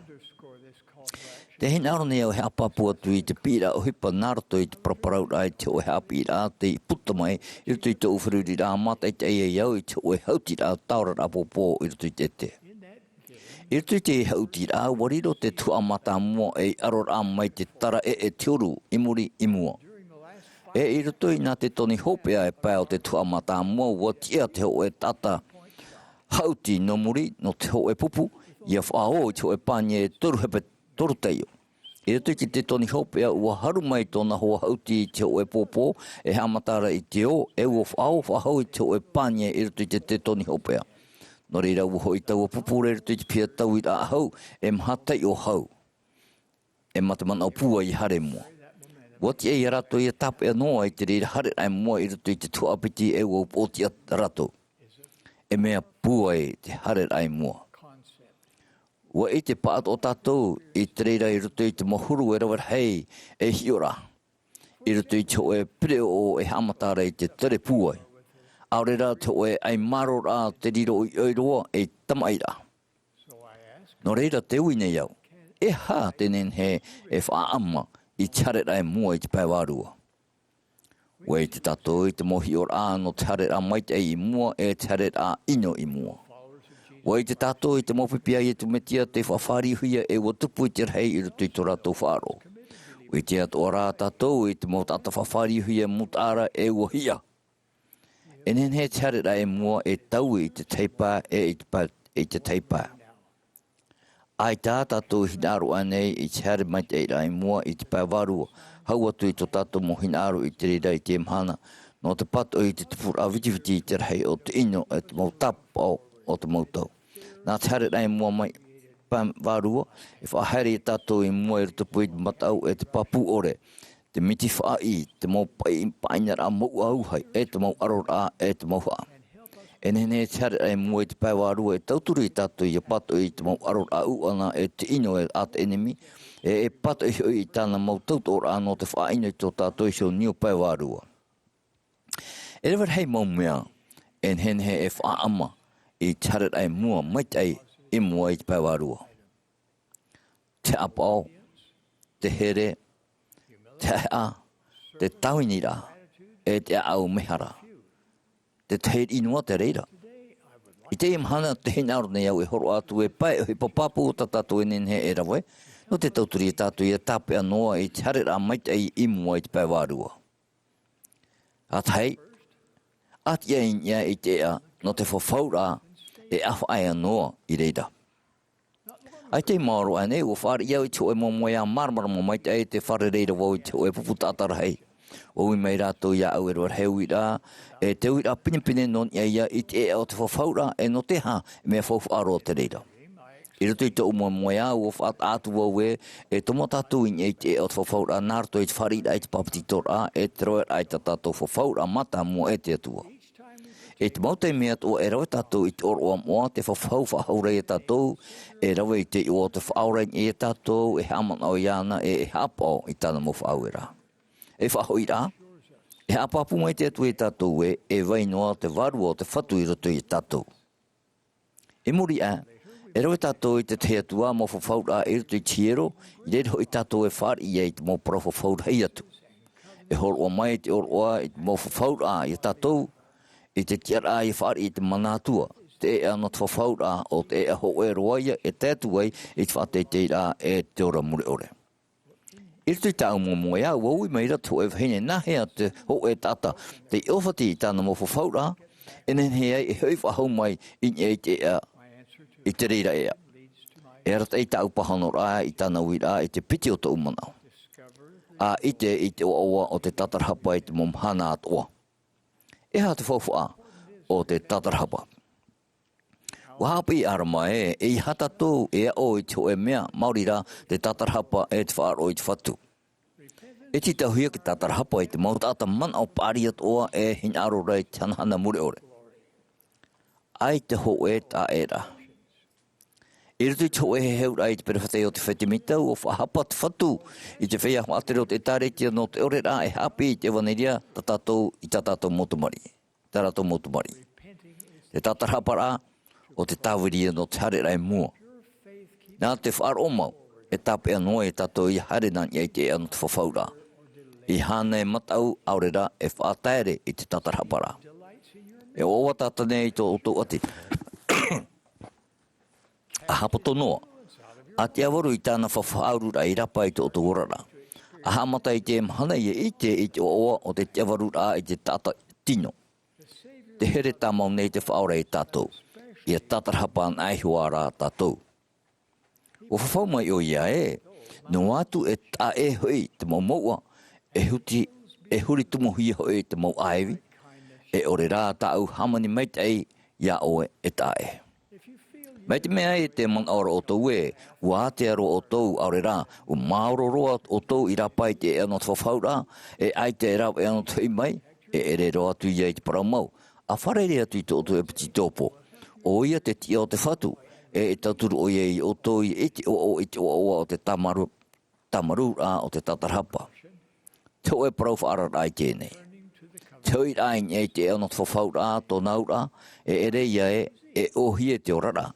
Te hin aro nei au he apapu atu I te pira o hipa narato I te praparau rai te o he apira te puta mai I ruto I te uwhiruri rā mata I te eia iau I te o he hauti rā taura rā pōpō I ruto I te te. I ruto I te hauti rā wariro te tua mata mua e aro rā mai te tara e te oru imuri imua. E I ruto I nā te toni hopea e pāo te tua mata mua ua tia te o e tata hauti no muri no te ho e pupu, ia whaao te ho e pāne toru hepe toru teio. E tu ki te toni hopea ua haru mai tōna hoa hauti te ho e pōpō, e hamatara i te o, e ua whaao i te ho e pāne e tu te toni hopea. No reira ua hoi tau a pupu re tu te pia tau i a hau, e mhatai o hau. E matamana o pua i hare mua. Wati e rato i a tape a noa i te reira hare ai mua i rutu i te tuapiti e ua upoti a rato. E mea pua e te hare ai mua. Wa i te paat o tātou i te reira i rutu i te mohuru e rawar hei e hiora. I rutu i te o e pire o e hamatara i te tere pua. Aurera te o e ai maro rā te riro i oiroa e tamaira. No reira te uine iau. E ha tenen he e whaama i tare rai mua i te paiwarua. Wei te tātou i te mohi o rā no tare rā maite i mua e tare rā ino i mua. Wei te tātou i te mopipia i te metia te whawhari huia e wa tupu i te rei i rutu i tō rātou whāro. Wei te ato rā tātou i te motata whawhari huia mutara e wa hia. E nen he tare rā e mua e tau i te teipa e i te teipa. Ai tā tātou hinaru anei i te hare mai te rai mua i te paiwarua. Hau atu i tō tātou mo hinaru i te rira i te mhana. No te pato i te tupura awitiwiti i te rei o te ino e te mau tapo o te mautau. Nā te hare rai mua mai paiwarua. E whahare i tātou i mua i rutupu i te matau e te papu ore. Te miti whaai, te mau paina rā mau auhai, e te mau aro rā, e te mau haa. E nene te hare ai mua i te paiwarua e tauturu i tātou i a pato i te mau aro rā uana e te ino e at enemy. E pato i hoi i tāna mau tauto rā no te whaina i tō tātou i sio nio paiwarua. E rewa hei mau mea, e nene he e whaama i te hare ai mua maitei i mua i te paiwarua. Te apao, te here, te a, te tauinira, e te au mehara. Te te inua te reira. I te imhana te hinaru nei au e horo atu e pai o hipapapu o tātou e nenhe e rawe, no te tauturi e tātou i a tape anoa i te hare rā maitei i mua i te paiwarua. Atai, at ia ia i te ea, no te whawhaura e awha ai anoa i reira. Ai te maaro ane, o whare iau i te oe momoia marmara mo maitei te whare reira wau i te oe pupu tātara hei. O i mai rātou ia au e roar heu i rā, e te ui rā pinipine non ia i te ea o te whawhaura e no te ha mea whawharo te reira. I rutu i te umua moia o whaat atu wau e tomo tātou i te ea o te whawhaura nārto i te wharira i te papiti tora e te roer ai ta tātou whawhaura mata mua e te atua. E te mautei mea o e rawe tātou i te oroa moa te whawhau whahaurei e tātou, e rawe i te o te whaurei e tātou e hamana o iana e hapao i tāna mo whauera. E whahoi rā, e hapapu mai te atu e tātou e wainoa te waru o te whatu i roto i tātou. E muri e rawe tātou i te te atua mo whawhaura e roto i tiero, i reiro i tātou e whari i te mo pro whawhaura hei atu. E horoa mai te oroa i te mo whawhaura i tātou, i te tiara i whari i te manātua, te ea no te whawhaura o te ea ho e roaia e tētuai i te whatei te rā e te ora muri ore. I te tau mo ia, wau i meira to e whene nahea te ho e tata, te iowhati i tāna mo whawhaura, e nenhea i hoi whahau mai i nye te ea, i te reira ea. E rata i tau pahano rā i tāna uira i te piti o te umanau. A i te oa o te tatarhapa i te momhana atoa. E ha te whawha o te tatarhapa. Wahapi arama e i hatatou e o i te o e mea maurira te tatarhapa e te whaaro i te whatu. E ti tahuia ki tatarhapa i te mautata man au pariat oa e hinaro rei te hanahana muri ore. Ai te ho e ta era. I rutu i te ho e he heura i te perewhatei o te whetimitau o whahapa te whatu i te whea hoatere o te tāretia no te ore rā e hapi i te waneria tatatou i tatatou motumari. Tatatou motumari. Te tatarhapa rā o te tāwiria no te hare rai mua. Nā te whaaro mau, e tāpea noa e tātou i hare nā i te ea no te whawhaura. I hāna e matau aurera e whaataere i te tatarhapara. E oa tātane i tō oto ati. A hapoto noa, a te awaru i tāna whawhaurura i rapa i tō oto orara. A hamata i te mhana i te oa o te awaru rā i te tata tino. Te here tā mau nei te whaore i tātou. ia tatarhapan ai huara tatou. O whawhau mai o ia no atu e tae hoi te maumaua, e huri tumuhi hoi te mau aiwi, e ore rā tau hamani meitei ia oe e tae. Mai te mea e te man aura o tau ua te aro o tau aure rā, o maoro roa o tau I rapai te e anot whawhau rā, e ai te rau e anot hui mai, e ere roa tu ia I te paramau, a wharere atu I te oto e piti tōpo. O ia te tia o te whatu, e tauturu o ia I o tau I iti o te tamaru rā o te tatarhapa. Tau e parau whaara rai tēnei. Tau I rai e te e anot whawhau rā, tō nau rā, e ere ia e ohi e te orara.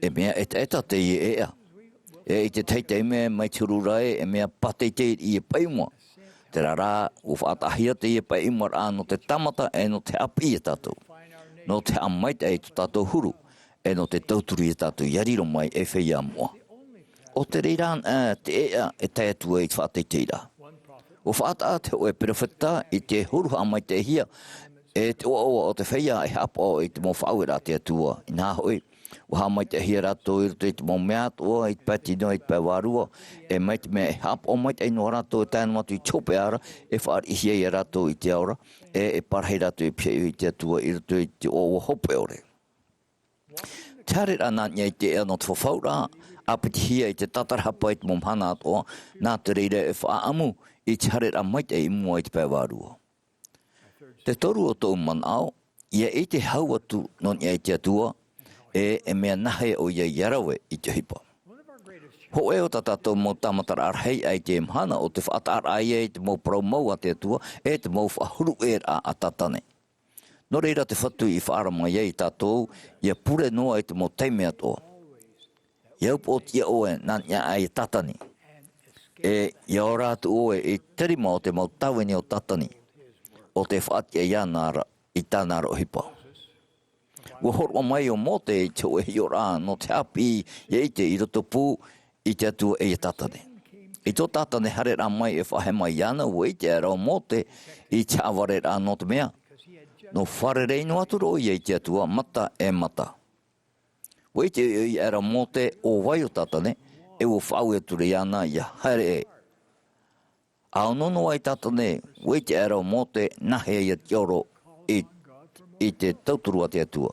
E mea e te I ea. E I te teitei mea mai tururai e mea pateitei I e paimua. Te rara u whaatahia te I e paimua rā no te tamata e no te api e tātou. No te amaita e tu tātou huru e no te tauturi e tātou yariro mai e whea mua. O te reiran te ea e te atua I te whateitei rā. O whaata te o e perewheta I te huru amaita e hia e te oa o te whea e hapa I te mo whauera te atua I nā hoi. O ha mai te hia rato I te mo mea toa I te pati no I te pēwarua e mai te mea e hap o mai te ino rato e tēnu matu I chope ara e whaar I hia rato I te aura e parhei rato I pia I te atua I rato I te o hope ore. Te hare rana nia I te ea no te whawhaura apiti hia I te tatarhapa I te momhana atoa nā te reire e whaamu I te hare rana mai te I mua I te pēwarua. Te toru o tō man au ia I te hau atu no nia I te atua e mea nahe o ia iarawe I te hipa. Ho e o tatatou mo tamatara arhei ai te mhana o te whaatar ai e te mo praumau a te atua e te mo whahuru e rā a tatane. No reira te whatu I whaara mai ei tātou ia pure noa I te mo teime atoa. Iau po tia oe nanya ai tatani. E ia o rātu oe I terima o te mau tawene o tatani. O te whaatia ia nāra I tānara o hipa. Ua horwa mai o mo te te o e rā no te api I te I roto pū I te atua e tatane. I tō tatane hare rā mai e whahe mai iana ua I te ara o mo te I te aware rā no te mea. No whare rei no aturo I te atua mata e mata. Ua I te I ara mo te o wai o tatane e ua whau e ture iana I haere e. Ao nono ai tatane ua I te ara o mo te nahe I te oro I te tauturua te atua.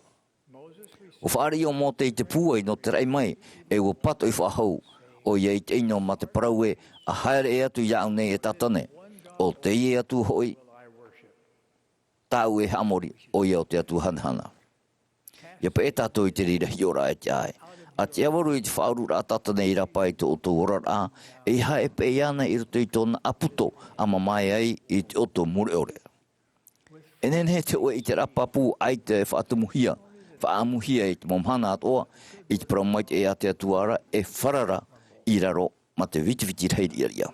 O whaari o mo te I te pūai no te rei mai e ua pato I whahau o ia I te ino ma te paraue a haere e atu iau nei e tatane o te I e atu hoi tau e hamori o ia o te atu hanhana. Ia pa e tātou I te rira hiora e te ai. A te awaru I te whauru rā tatane I rapa I te oto ora rā e ha e pe iana I roto I tōna aputo a mamai ai I te oto mure ore. E nene te oe I te rapapu ai te whaatumuhia, whaamuhia I te momhana atoa, I te praumait e a te atuara e wharara I raro ma te vitiviti reiri aria.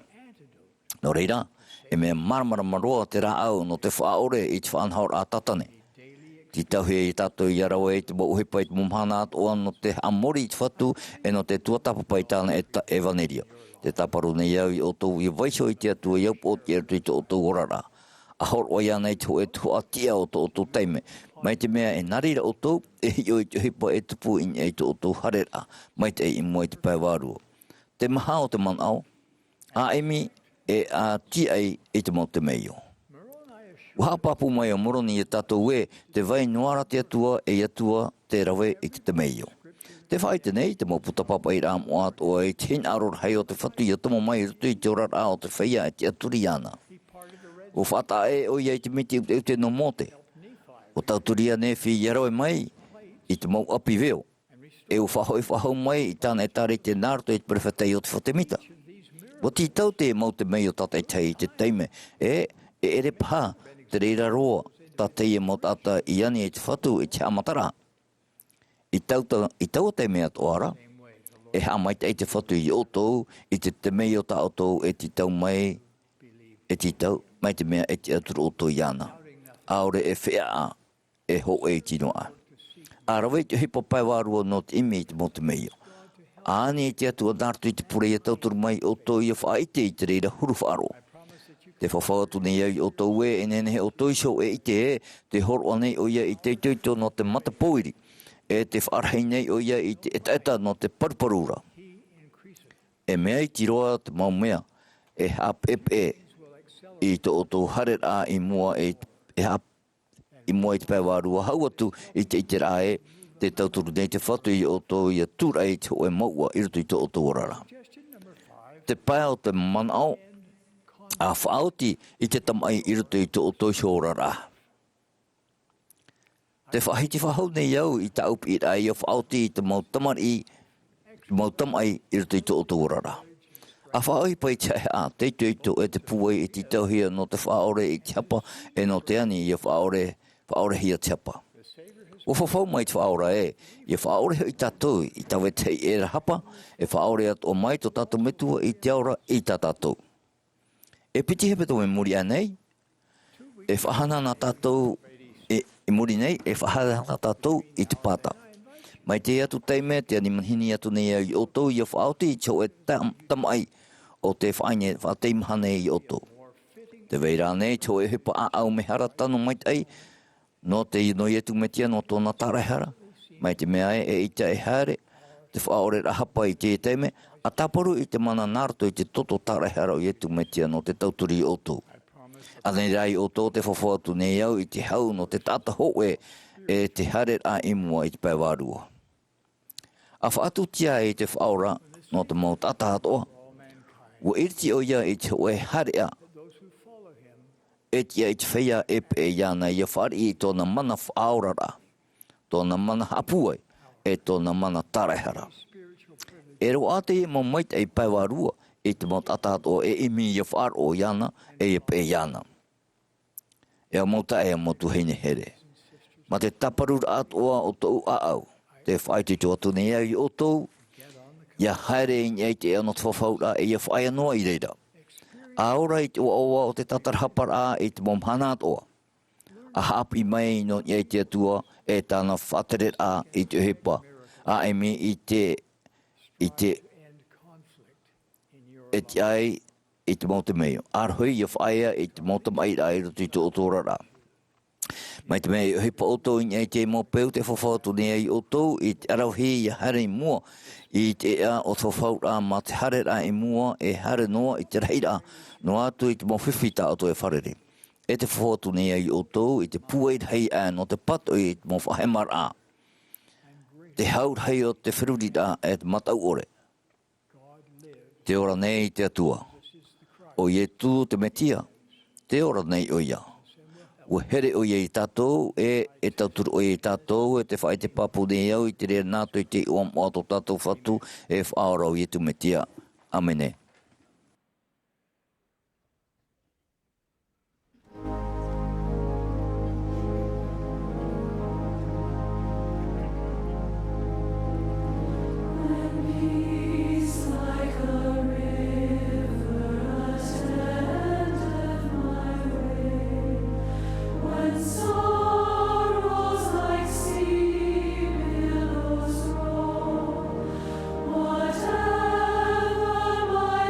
No reira, e mea maramara maroa te rā au no te whaore I te whaanhaur a tatane. Ti tauhia I tātou I arawa I te mauhepa I te momhana atoa no te amori I te whatu e no te tuatapapa I tāna e vaneria. Te taparu nei au I otou I vaiso I te atua I aupo I te otou orara. A hor o ia nei tō e tō atia o tō teime. Mai te mea e narira o tō, e hio I te hipa e tupu I e tō harera, mai te I mua I te paiwarua. Te maha o te man au, a emi e a tia I te mau te meio. Uhapapu mai o moroni e tātou e, te vai noara te atua e atua te rawe I te meio. Te whai te nei, te mau putapapa I rām o atoa e te hin aror hei o te whatu I atomo mai rutu I te orara o te whaia e te aturiana. O whata e o iei te miti u te no mote. O tauturia ne whi iaroe mai I te mau api veo. E o whahau mai I tāna e tare te nārto I te prewhetei o te whatemita. O ti tau te mau te mei o tatai tei I te teime. E ere paha te reira roa tatei e mo tata I ani I te whatu I te amatara. I tau te mea toara. E ha mai te whatu I otou I te mei o ta otou e ti tau mai e ti tau. Mai te mea e te aturu o tō iana. Aore e whea e ho e tinoa. A rawe te hipa paiwarua no te imi I te mo te meio. Aani e te atua nārtu I te pure e tauturu mai o tō ia whaite I te reira huru wharo. Te whawhawatu nei au o tō e nenehe o tō iso e I te horo anei o ia I te tuito no te matapoiri. e te whaarhei nei o ia i te eta no te parparura. E mea i tiroa te maumea e hap e i te oto haret a i mua e hap i mua i te pēwārua hau atu i te rae te tauturu nei te whatu i oto i a tūra i te oe maua i rutu i te oto orara. Te pai o te manao a whaoti i te tamai i rutu i te oto i orara. Te whahiti whahau nei au i te aupi i rai o whaoti i te mautamai i rutu i te oto orara. A whaoi pai te a te tuito e te puai i te tauhia no te whaore i te hapa e no te ani i a whaore hia te hapa. O whawhau mai te whaora e, i a whaore i tātou i tawe te e hapa, e whaore at o mai to tātou metua i te aura i tā tātou. E piti hepe tō e muri anei, e whahana na tātou e muri nei, e whahana na tātou i te pāta. Mai te atu teime, te animanhini atu nei i oto i a whaoti i tau e tamai o te whaine whateimhane i oto. Te veira nei, tau e hepa a au me hara tanu mai tei, no te ino i etu metia no tōna tarehara, mai te mea e ita e hare, te whaore rahapa i te teime, a taparu i te mana nārto i te toto tarehara i etu metia no te tauturi i oto. A nei rai oto te whawhatu nei au i te hau no te tata hoe e te hare a imua i te pēwārua. A whaatu tia i te whaora no te mau tata hatoa. Ua irti o ia i te oe harea. E tia i te whea e iana i a whari i tōna mana whaorara. Tōna mana hapuai e tōna mana tarehara. E ro ate i mau maita i paiwarua i te mau tata hatoa e imi i a whar o iana e iana. E a mauta e a motu heine here. Ma te taparura atoa o tōu aau. Te whaiti tō atu nei au i o tōu, ia haere i nei te eo no te whawhaura e ia whaia noa i reira. A ora i te oa o te tatarhapara i te momhana atoa. A hapi mai no i te atua e tāna whaterera i te hepa. A emi i te ai i te mauta meo. Arhui ia whaia i te mauta mai rai rutu i te otorara. Mai te mea hepa oto i nei te mo peu te whawhautu nei i oto i te arauhi i hare i mua i te ea o te whawhaura ma te hare ra i mua e hare noa i te reira no atu i te mo whiwhita o to e wharere. E te whawhautu nei i oto i te puaid hei a no te pato i te mo whahemara. Te haur hei o te whirurira e te matau ore. Te ora nei te atua. O i e tū te metia. Te ora nei o ia. Ua here o iei tātou e tauturu o iei tātou e te whae te papu nei au i te rea nātou i te uam o ato tātou whatu e whaora o ietu metia. Amene. Whatever my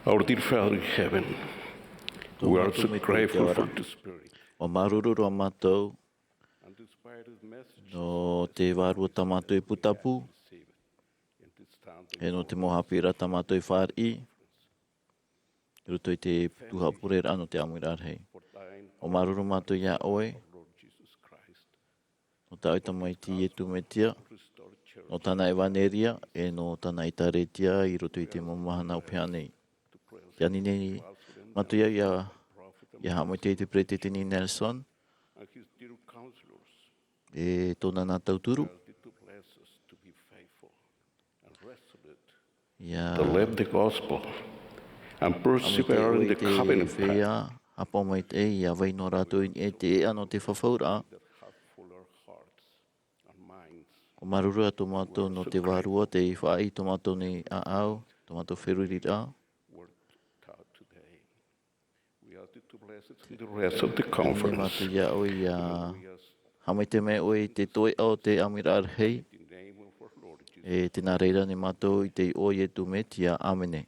Our dear Father in heaven, we are so grateful for the Spirit. O marururu a mātou, no te wārua tamātou I putapu, e no te mohapira tamātou I whāri, ruto I te tuha purera'a no te Amuiraa rahi. O maruru mātou ia oe, no ta oita mai ti e tumetia, no tana e waneria, e no tana I taretia, I roto I te mamahana o pia nei. Kia ni nei, mātou ia hamoi te pretitini Nelson, e tōna nā tauturu. To live the gospel and persevere in the covenant path. Hapo mai te ia vai no rātou e te ea no te whawhaura. O marurua tō mātou no te wārua, te whai tō mātou nei a au, tō mātou wherurira. The rest of the conference. Mātou ia o ia hamai te mea o te toi au te Amuiraa rahi. E tēnā reira ne mātou I te o e tu metia. Amene.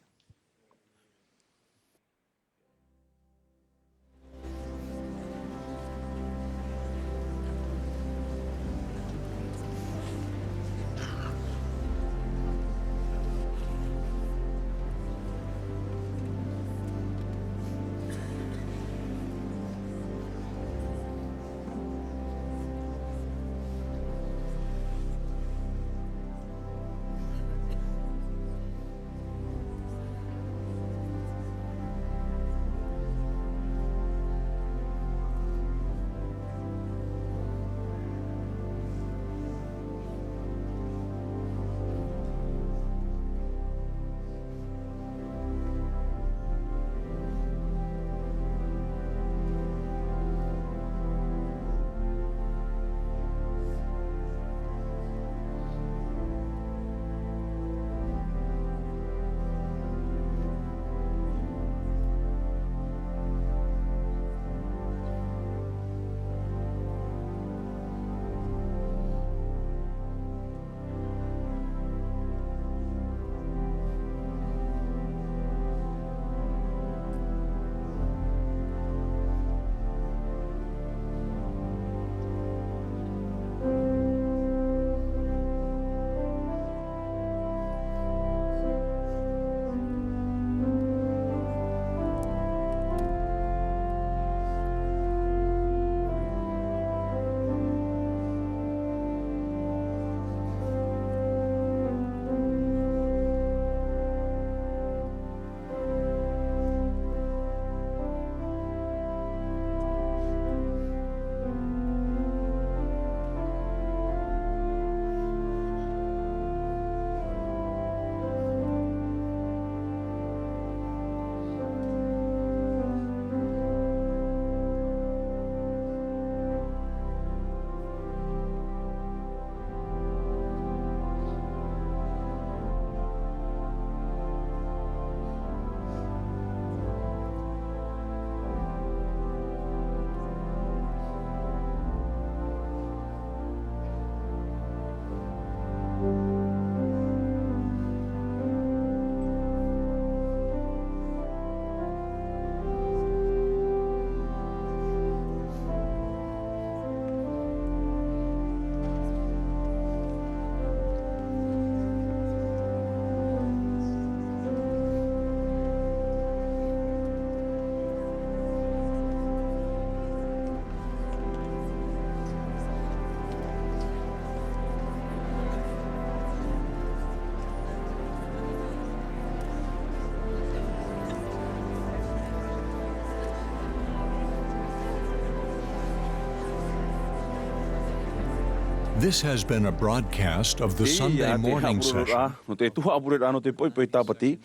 This has been a broadcast of the Sunday morning session. No te Tuha'a purera'a no te poipoi sābati,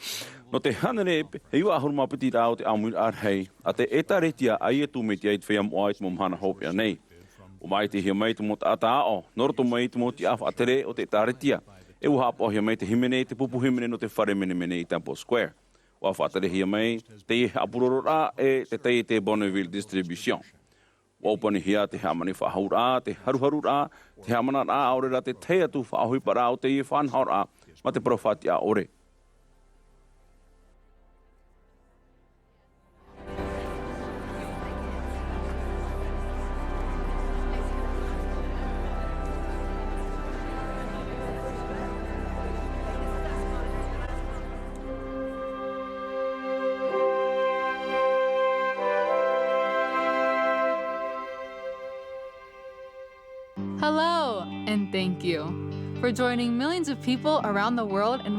no te hanere he ua ahuru mapiti rā o te Amuiraa rahi, a te etaretia ai e tūmeti ai te whea moa i te momhana hopea nei. O mai te hia mai te mo te ata'ao, noroto mai te mo te awha atere o te etaretia. E ua hapo hia mai te himene, te pupu himene no te whare mene mene i Temple Square. O awha atere hia mai te apurorora e te tei te Bonneville Distribution. Wopani hia te hamani whahaura, te haruharura, te hamana rā aorera te te atu whaahupara o te i whanhaura, ma te profati a ore. Hello, and thank you for joining millions of people around the world in